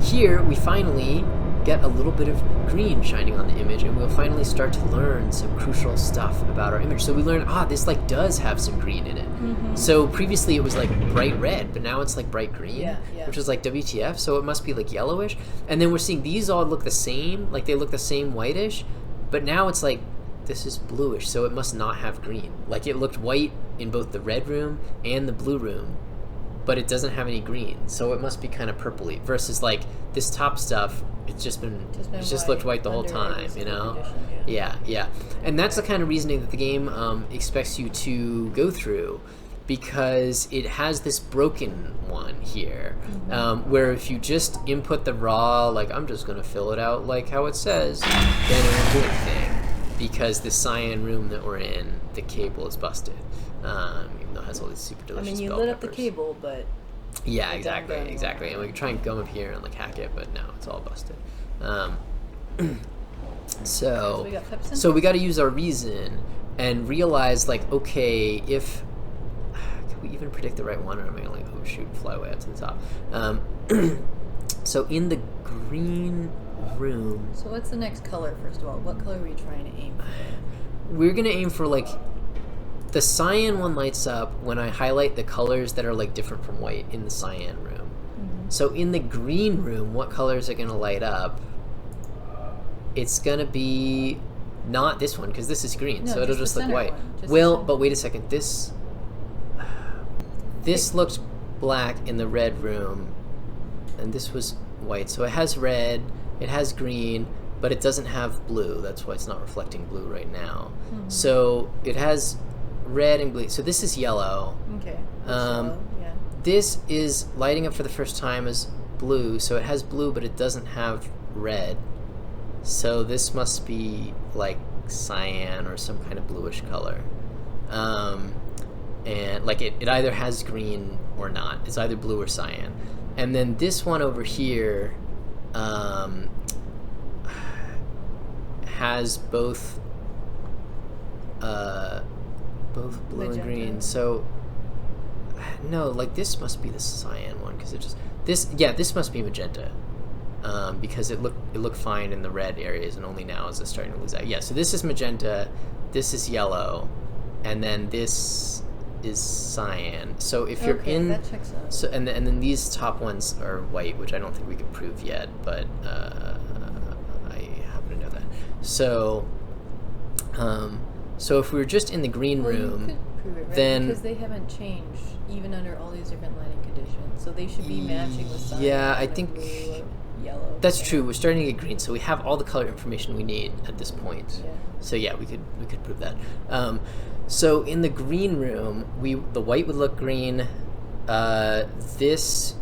here we finally get a little bit of green shining on the image, and we'll finally start to learn some crucial stuff about our image. So we learn, this like does have some green in it. Mm-hmm. So previously it was like bright red, but now it's like bright green, which is like WTF, so it must be like yellowish. And then we're seeing these all look the same, like they look the same whitish, but now it's like this is bluish, so it must not have green. Like it looked white in both the red room and the blue room, but it doesn't have any green, so it must be kind of purpley. Versus like this top stuff, it's just looked white the whole time, Yeah. And that's the kind of reasoning that the game expects you to go through because it has this broken one here, where if you just input the raw, like I'm just going to fill it out like how it says, then it won't do anything, because the cyan room that we're in, the cable is busted, even though it has all these super delicious I mean, you bell lit up the peppers. cable, but... Yeah, exactly. And we can try and come up here and like hack it, but no, it's all busted. So we got to use our reason and realize, like, okay, if can we even predict the right one, or am I gonna like shoot and fly way up to the top? So in the green room. So what's the next color, first of all? What color are we trying to aim for? We're gonna aim for like the cyan one lights up when I highlight the colors that are like different from white in the cyan room. So in the green room, what colors are gonna light up? It's gonna be not this one, because this is green, No, so it'll just look white. Well, but wait a second. This looked black in the red room, and this was white. So it has red, it has green, but it doesn't have blue. That's why it's not reflecting blue right now. So it has red and blue. So this is yellow. Okay. Yellow, yeah. This is lighting up for the first time as blue, so it has blue, but it doesn't have red. So this must be like cyan or some kind of bluish color. And like it either has green or not. It's either blue or cyan. And then this one over here has both blue magenta and green. So no, like this must be the cyan one, because it just this must be magenta. Because it looked fine in the red areas, and only now is it starting to lose out. Yeah, so this is magenta, this is yellow, and then this is cyan. So if you're in, that checks out. So and then these top ones are white, which I don't think we can prove yet, but I happen to know that. So so if we were just in the green room, you could prove it, right? then because they haven't changed even under all these different lighting conditions, so they should be matching the cyan. Yeah, I think blue or yellow. that's true. We're starting to get green, so we have all the color information we need at this point. Yeah. So yeah, we could prove that. So in the green room, the white would look green. This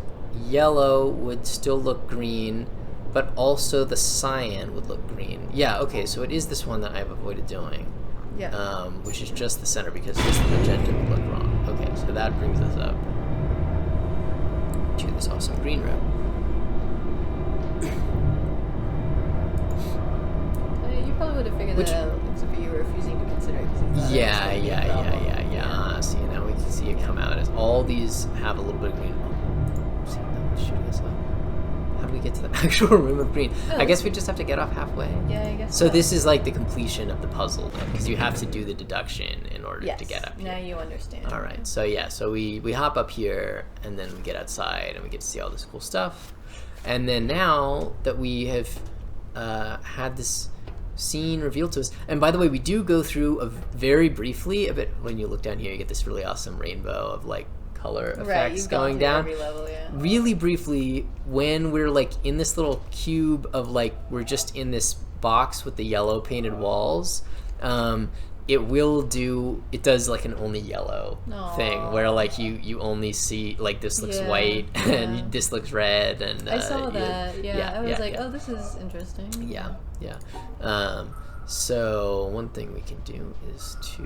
yellow would still look green, but also the cyan would look green. Yeah. Okay. So it is this one that I've avoided doing. Yeah. Which is just the center, because just the magenta would look wrong. Okay. So that brings us up to this awesome green room. You probably would have figured that out, except for you were refusing to consider it. Yeah. See, now we can see it come out as all these have a little bit of green. Oh, see, that shooting us up. How do we get to the actual room of green? I guess we just have to get off halfway. Yeah, I guess so. This is like the completion of the puzzle, though, because you have to do the deduction in order to get up here. Now you understand. All right. So yeah. So we hop up here, and then we get outside, and we get to see all this cool stuff. And then now that we have had this scene revealed to us, and by the way, we do go through very briefly a bit. When you look down here, you get this really awesome rainbow of like color effects going down. Every level, yeah. Really briefly, when we're like in this little cube of like we're just in this box with the yellow painted walls, it does like an only yellow thing where like you only see like this looks white and this looks red, and I saw that. I was like, oh, this is interesting. Yeah. So one thing we can do is to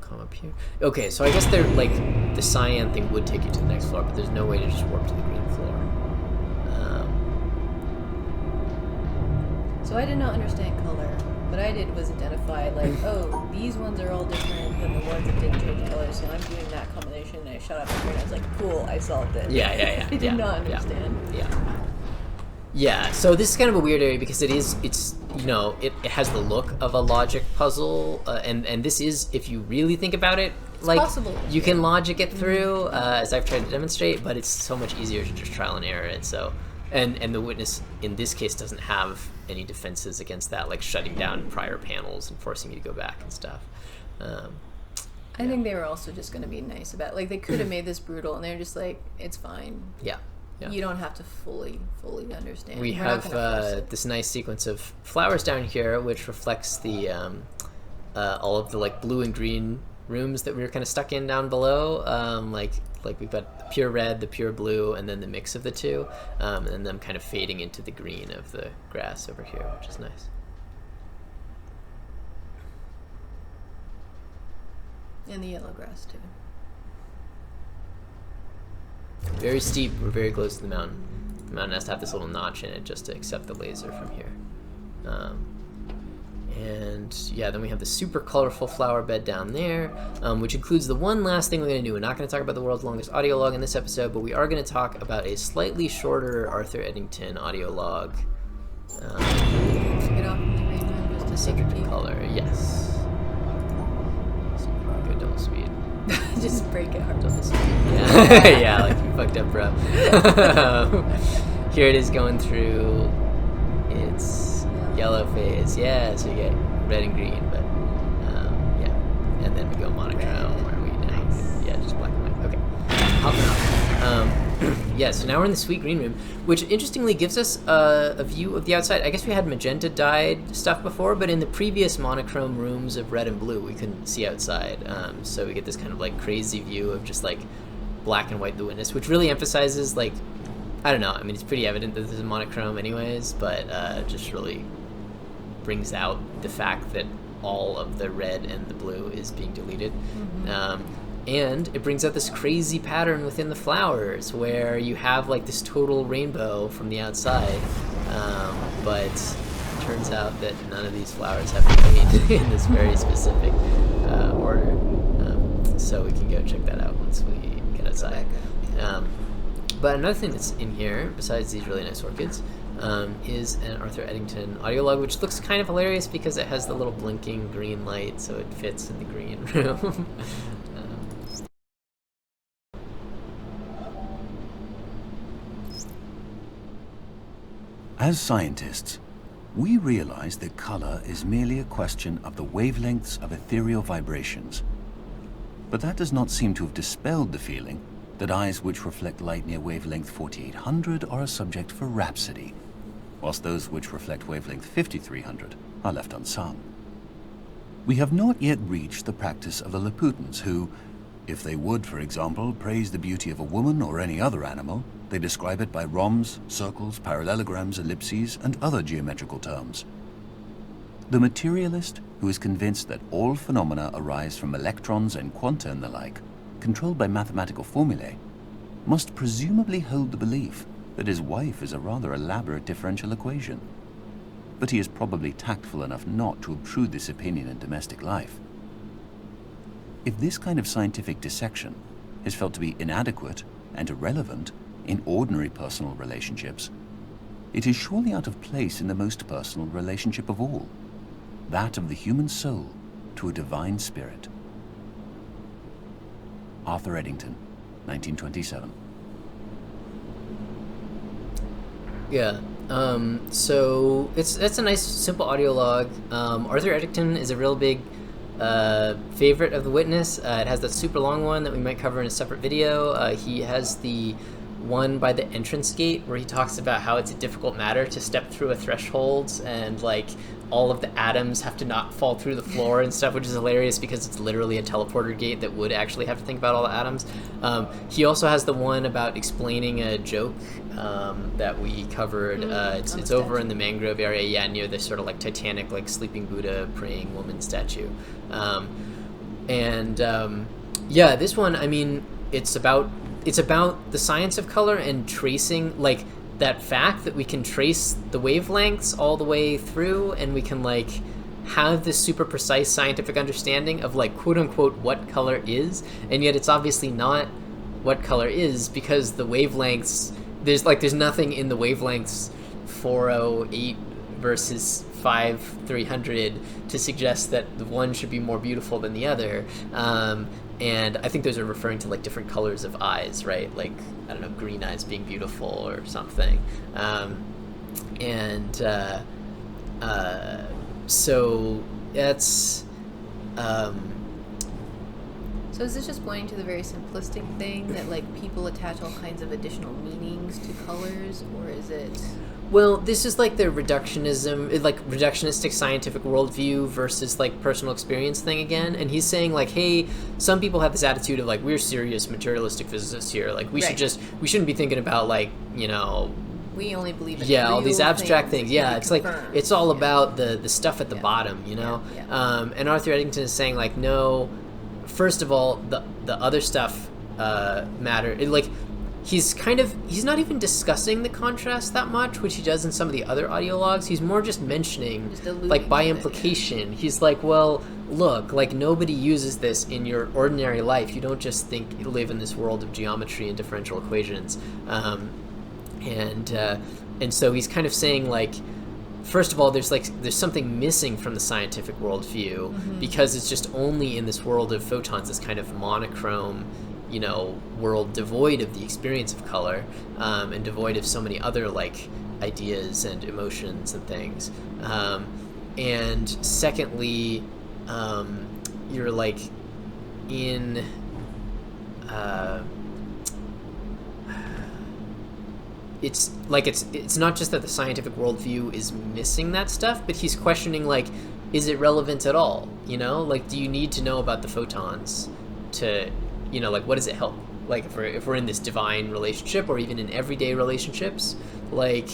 come up here. Okay, so I guess they're like the cyan thing would take you to the next floor, but there's no way to just warp to the green floor. So I did not understand color. What I did was identify, like, oh, these ones are all different than the ones that didn't change color, so I'm doing that combination, and I shot up here, and I was like, cool, I solved it. Yeah. I did not understand. Yeah, so this is kind of a weird area, because it's you know, it has the look of a logic puzzle, and this is, if you really think about it, like, possible. You can logic it through, as I've tried to demonstrate, but it's so much easier to just trial and error it, so... And the witness, in this case, doesn't have any defenses against that, like shutting down prior panels and forcing you to go back and stuff. I think they were also just going to be nice about it. Like, they could have made this brutal, and they're just like, it's fine. Yeah. You don't have to fully understand. We have this nice sequence of flowers down here, which reflects the all of the like blue and green rooms that we were kind of stuck in down below. Like we've got the pure red, the pure blue, and then the mix of the two, and them kind of fading into the green of the grass over here, which is nice. And the yellow grass too. Very steep. We're very close to the mountain. The mountain has to have this little notch in it just to accept the laser from here. And yeah, then we have the super colorful flower bed down there, which includes the one last thing we're going to do. We're not going to talk about the world's longest audio log in this episode, but we are going to talk about a slightly shorter Arthur Eddington audio log. Get off in the green room just to take a peek. Color, yes. Good double speed. Just break it hard. Double speed. Yeah, yeah, like you fucked up, bro. Here it is going through its yellow phase. Yeah, so you get red and green, but yeah. And then we go monochrome where we yeah, just black and white. Okay. Hopping off. Yeah, so now we're in the sweet green room, which interestingly gives us a view of the outside. I guess we had magenta dyed stuff before, but in the previous monochrome rooms of red and blue, we couldn't see outside. So we get this kind of like crazy view of just like black and white blueness, which really emphasizes like, I don't know, I mean, it's pretty evident that this is monochrome anyways, but just really brings out the fact that all of the red and the blue is being deleted. Mm-hmm. And it brings out this crazy pattern within the flowers where you have like this total rainbow from the outside, but it turns out that none of these flowers have been made in this very specific order. So we can go check that out once we get outside. But another thing that's in here, besides these really nice orchids, is an Arthur Eddington audio log, which looks kind of hilarious because it has the little blinking green light, so it fits in the green room. As scientists, we realize that color is merely a question of the wavelengths of ethereal vibrations. But that does not seem to have dispelled the feeling that eyes which reflect light near wavelength 4800 are a subject for rhapsody, whilst those which reflect wavelength 5300 are left unsung. We have not yet reached the practice of the Laputans who, if they would, for example, praise the beauty of a woman or any other animal, they describe it by rhombs, circles, parallelograms, ellipses, and other geometrical terms. The materialist, who is convinced that all phenomena arise from electrons and quanta and the like, controlled by mathematical formulae, must presumably hold the belief that his wife is a rather elaborate differential equation. But he is probably tactful enough not to obtrude this opinion in domestic life. If this kind of scientific dissection is felt to be inadequate and irrelevant in ordinary personal relationships, it is surely out of place in the most personal relationship of all, that of the human soul to a divine spirit. Arthur Eddington, 1927. Yeah, so that's a nice simple audio log. Arthur Eddington is a real big favorite of The Witness. It has that super long one that we might cover in a separate video. He has the one by the entrance gate where he talks about how it's a difficult matter to step through a threshold and like all of the atoms have to not fall through the floor and stuff, which is hilarious because it's literally a teleporter gate that would actually have to think about all the atoms. He also has the one about explaining a joke that we covered. It's over in the mangrove area, yeah, near this sort of like Titanic, like sleeping Buddha praying woman statue. Yeah, this one, I mean, it's about the science of color and tracing, like, that fact that we can trace the wavelengths all the way through and we can, like, have this super precise scientific understanding of, like, quote-unquote what color is, and yet it's obviously not what color is because the wavelengths, there's nothing in the wavelengths 408 versus 5300 to suggest that the one should be more beautiful than the other. And I think those are referring to like different colors of eyes, right? Like, I don't know, green eyes being beautiful or something. So that's... So is this just pointing to the very simplistic thing that like people attach all kinds of additional meanings to colors, or is it... Well, this is like the reductionism, like reductionistic scientific worldview versus like personal experience thing again. And he's saying like, hey, some people have this attitude of like, we're serious materialistic physicists here. Like we shouldn't be thinking about like, you know, we only believe in all these abstract things. Yeah, it's confirmed. Like it's all about the stuff at the bottom, you know. And Arthur Eddington is saying like, no, first of all, the other stuff matter. He's not even discussing the contrast that much, which he does in some of the other audiologues. He's more just mentioning, like, by implication. He's like, well, look, like, nobody uses this in your ordinary life. You don't just live in this world of geometry and differential equations. And so he's kind of saying, like, first of all, there's something missing from the scientific worldview because it's just only in this world of photons, this kind of monochrome, you know, world devoid of the experience of color, and devoid of so many other like ideas and emotions and things. And secondly, you're like in it's not just that the scientific worldview is missing that stuff, but he's questioning like, is it relevant at all? You know, like, do you need to know about the photons to, you know, like, what does it help? Like, if we're in this divine relationship or even in everyday relationships, like,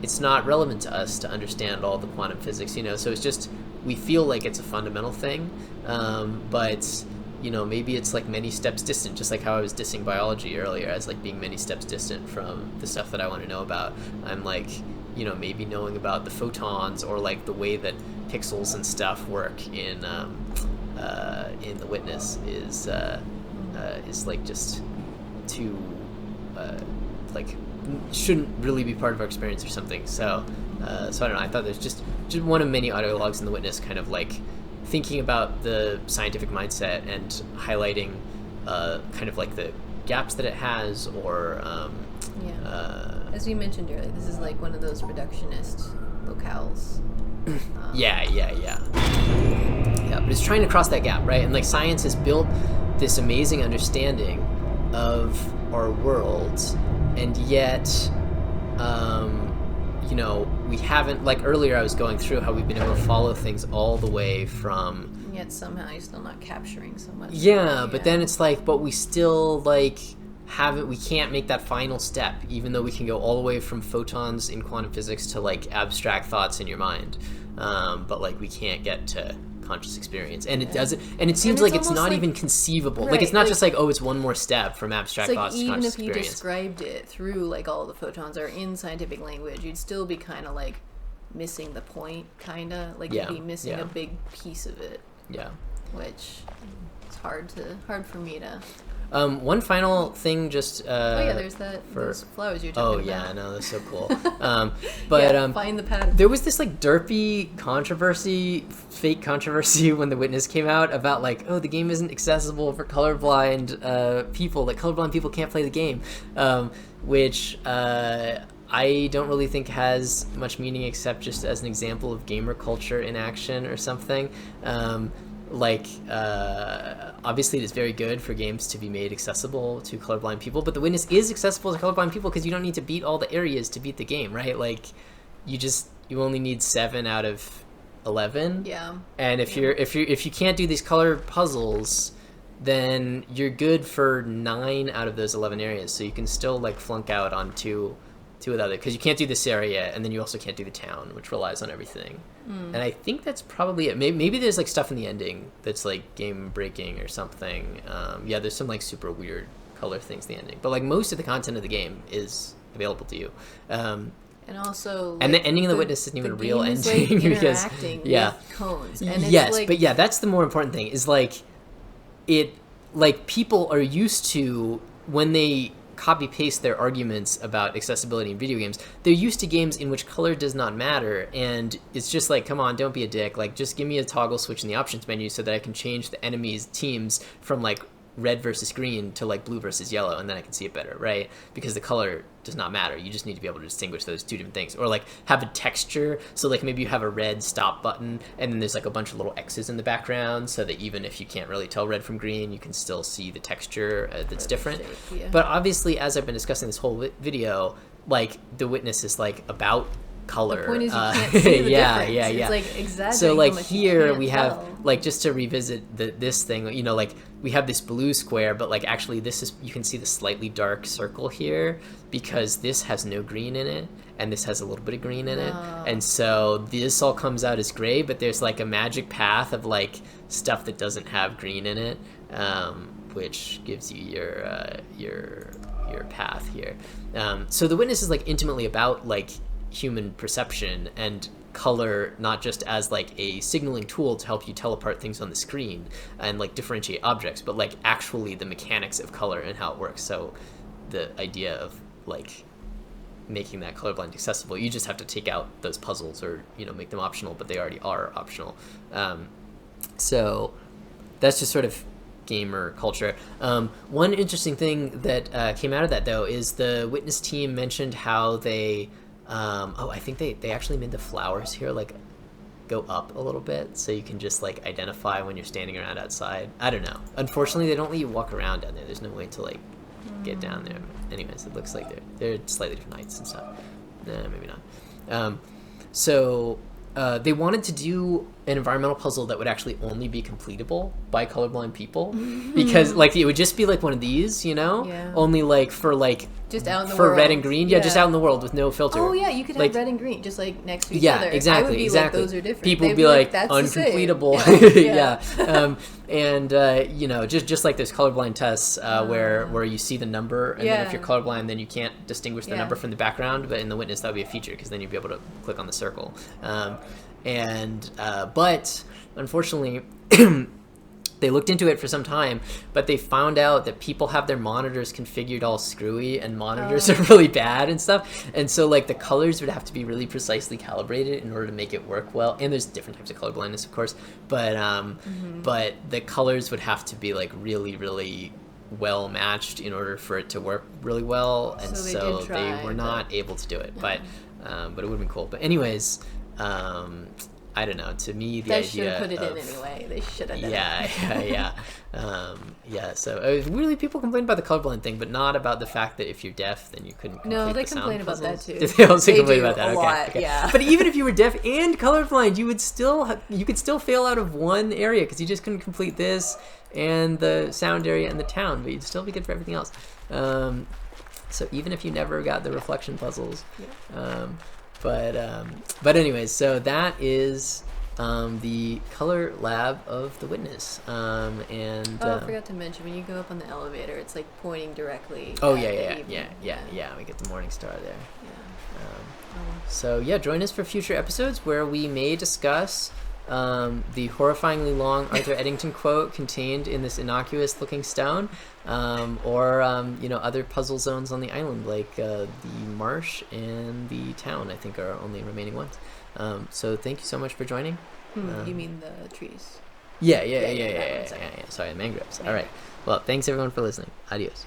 it's not relevant to us to understand all the quantum physics, you know? So it's just, we feel like it's a fundamental thing, but, you know, maybe it's like many steps distant, just like how I was dissing biology earlier as like being many steps distant from the stuff that I want to know about. I'm like, you know, maybe knowing about the photons or like the way that pixels and stuff work in the witness is like just too like shouldn't really be part of our experience or something. So I don't know. I thought there's just one of many audiologues in the witness, kind of like thinking about the scientific mindset and highlighting kind of like the gaps that it has, or as we mentioned earlier, this is like one of those reductionist locales. Yeah, but it's trying to cross that gap, right? And like science has built this amazing understanding of our world, and yet you know, we haven't, like earlier I was going through how we've been able to follow things all the way from, and yet somehow you're still not capturing so much. But then it's like, but we still like we can't make that final step, even though we can go all the way from photons in quantum physics to like abstract thoughts in your mind, but like we can't get to conscious experience, and it doesn't, and it seems like it's not even conceivable. Right, like it's not just like, oh, it's one more step from abstract thoughts to conscious experience. Even if you described it through like all the photons are in scientific language, you'd still be kind of like missing the point, kind of like you'd be missing a big piece of it. Which it's hard for me to. One final thing, just there's those flowers you're talking about. I know, that's so cool. But find the pattern. There was this like derpy fake controversy when The Witness came out about like, oh, the game isn't accessible for colorblind people. Like colorblind people can't play the game, which I don't really think has much meaning except just as an example of gamer culture in action or something. Obviously it is very good for games to be made accessible to colorblind people, but The Witness is accessible to colorblind people because you don't need to beat all the areas to beat the game, right? Like you only need 7 out of 11. And if you can't do these color puzzles, then you're good for 9 out of those 11 areas. So you can still like flunk out on two of the other, because you can't do this area, and then you also can't do the town, which relies on everything. And I think that's probably it. Maybe there's like stuff in the ending that's like game breaking or something. There's some like super weird color things in the ending, but like most of the content of the game is available to you. And also, and the ending of The Witness isn't even a real ending, like because with cones. And yes, like, but that's the more important thing. Is like it, like people are used to when they copy paste their arguments about accessibility in video games, they're used to games in which color does not matter, and it's just like, come on, don't be a dick, like just give me a toggle switch in the options menu so that I can change the enemies teams from like red versus green to like blue versus yellow, and then I can see it better, right? Because the color does not matter. You just need to be able to distinguish those two different things. Or like have a texture, so like maybe you have a red stop button and then there's like a bunch of little X's in the background, so that even if you can't really tell red from green, you can still see the texture that's different. But obviously, as I've been discussing this whole video, like the witness is like about color. The point is you can't see the difference. It's like exaggerating. So like how much here you can't we have tell. like, just to revisit this thing, you know, like we have this blue square, but like actually this is, you can see the slightly dark circle here because this has no green in it and this has a little bit of green in it, and so this all comes out as gray, but there's like a magic path of like stuff that doesn't have green in it, which gives you your path here. So the witness is like intimately about like human perception and color, not just as like a signaling tool to help you tell apart things on the screen and like differentiate objects, but like actually the mechanics of color and how it works. So the idea of like making that colorblind accessible, you just have to take out those puzzles or, you know, make them optional, but they already are optional. So that's just sort of gamer culture. One interesting thing that came out of that, though, is the witness team mentioned how they I think they actually made the flowers here like go up a little bit so you can just like identify when you're standing around outside. I don't know. Unfortunately, they don't let you walk around down there. There's no way to like get down there. Anyways, it looks like they're slightly different heights and stuff. Maybe not. So they wanted to do an environmental puzzle that would actually only be completable by colorblind people, because like it would just be like one of these, you know, only like for like just out in the for world. red and green, just out in the world with no filter. Oh yeah, you could have like, red and green just like next to each other. Exactly, I would be exactly. like, those are different. People would They'd be like that's uncompletable. And you know, just like those colorblind tests where you see the number, and then if you're colorblind, then you can't distinguish the number from the background. But in the witness, that would be a feature because then you'd be able to click on the circle. But unfortunately, they looked into it for some time, but they found out that people have their monitors configured all screwy, and monitors are really bad and stuff. And so like the colors would have to be really precisely calibrated in order to make it work well. And there's different types of color blindness, of course, but the colors would have to be like really, really well matched in order for it to work really well. And so they were not able to do it, but it would have been cool. But anyways, I don't know. To me, the idea should have put it in anyway. They should have done it. So really, people complain about the colorblind thing, but not about the fact that if you're deaf, then you couldn't complete No, they the sound complain about puzzles. that too. Did they also complain do about that? a lot, yeah. But even if you were deaf and colorblind, you could still fail out of one area because you just couldn't complete this and the sound area and the town, but you'd still be good for everything else. So even if you never got the reflection puzzles. But anyways, so that is the color lab of the witness. I forgot to mention, when you go up on the elevator, it's like pointing directly. We get the morning star there. So join us for future episodes where we may discuss the horrifyingly long Arthur Eddington quote contained in this innocuous looking stone, or other puzzle zones on the island, like the marsh and the town, I think, are our only remaining ones. So thank you so much for joining. You mean the trees? Yeah. Sorry, the mangroves. All right. Well, thanks everyone for listening. Adios.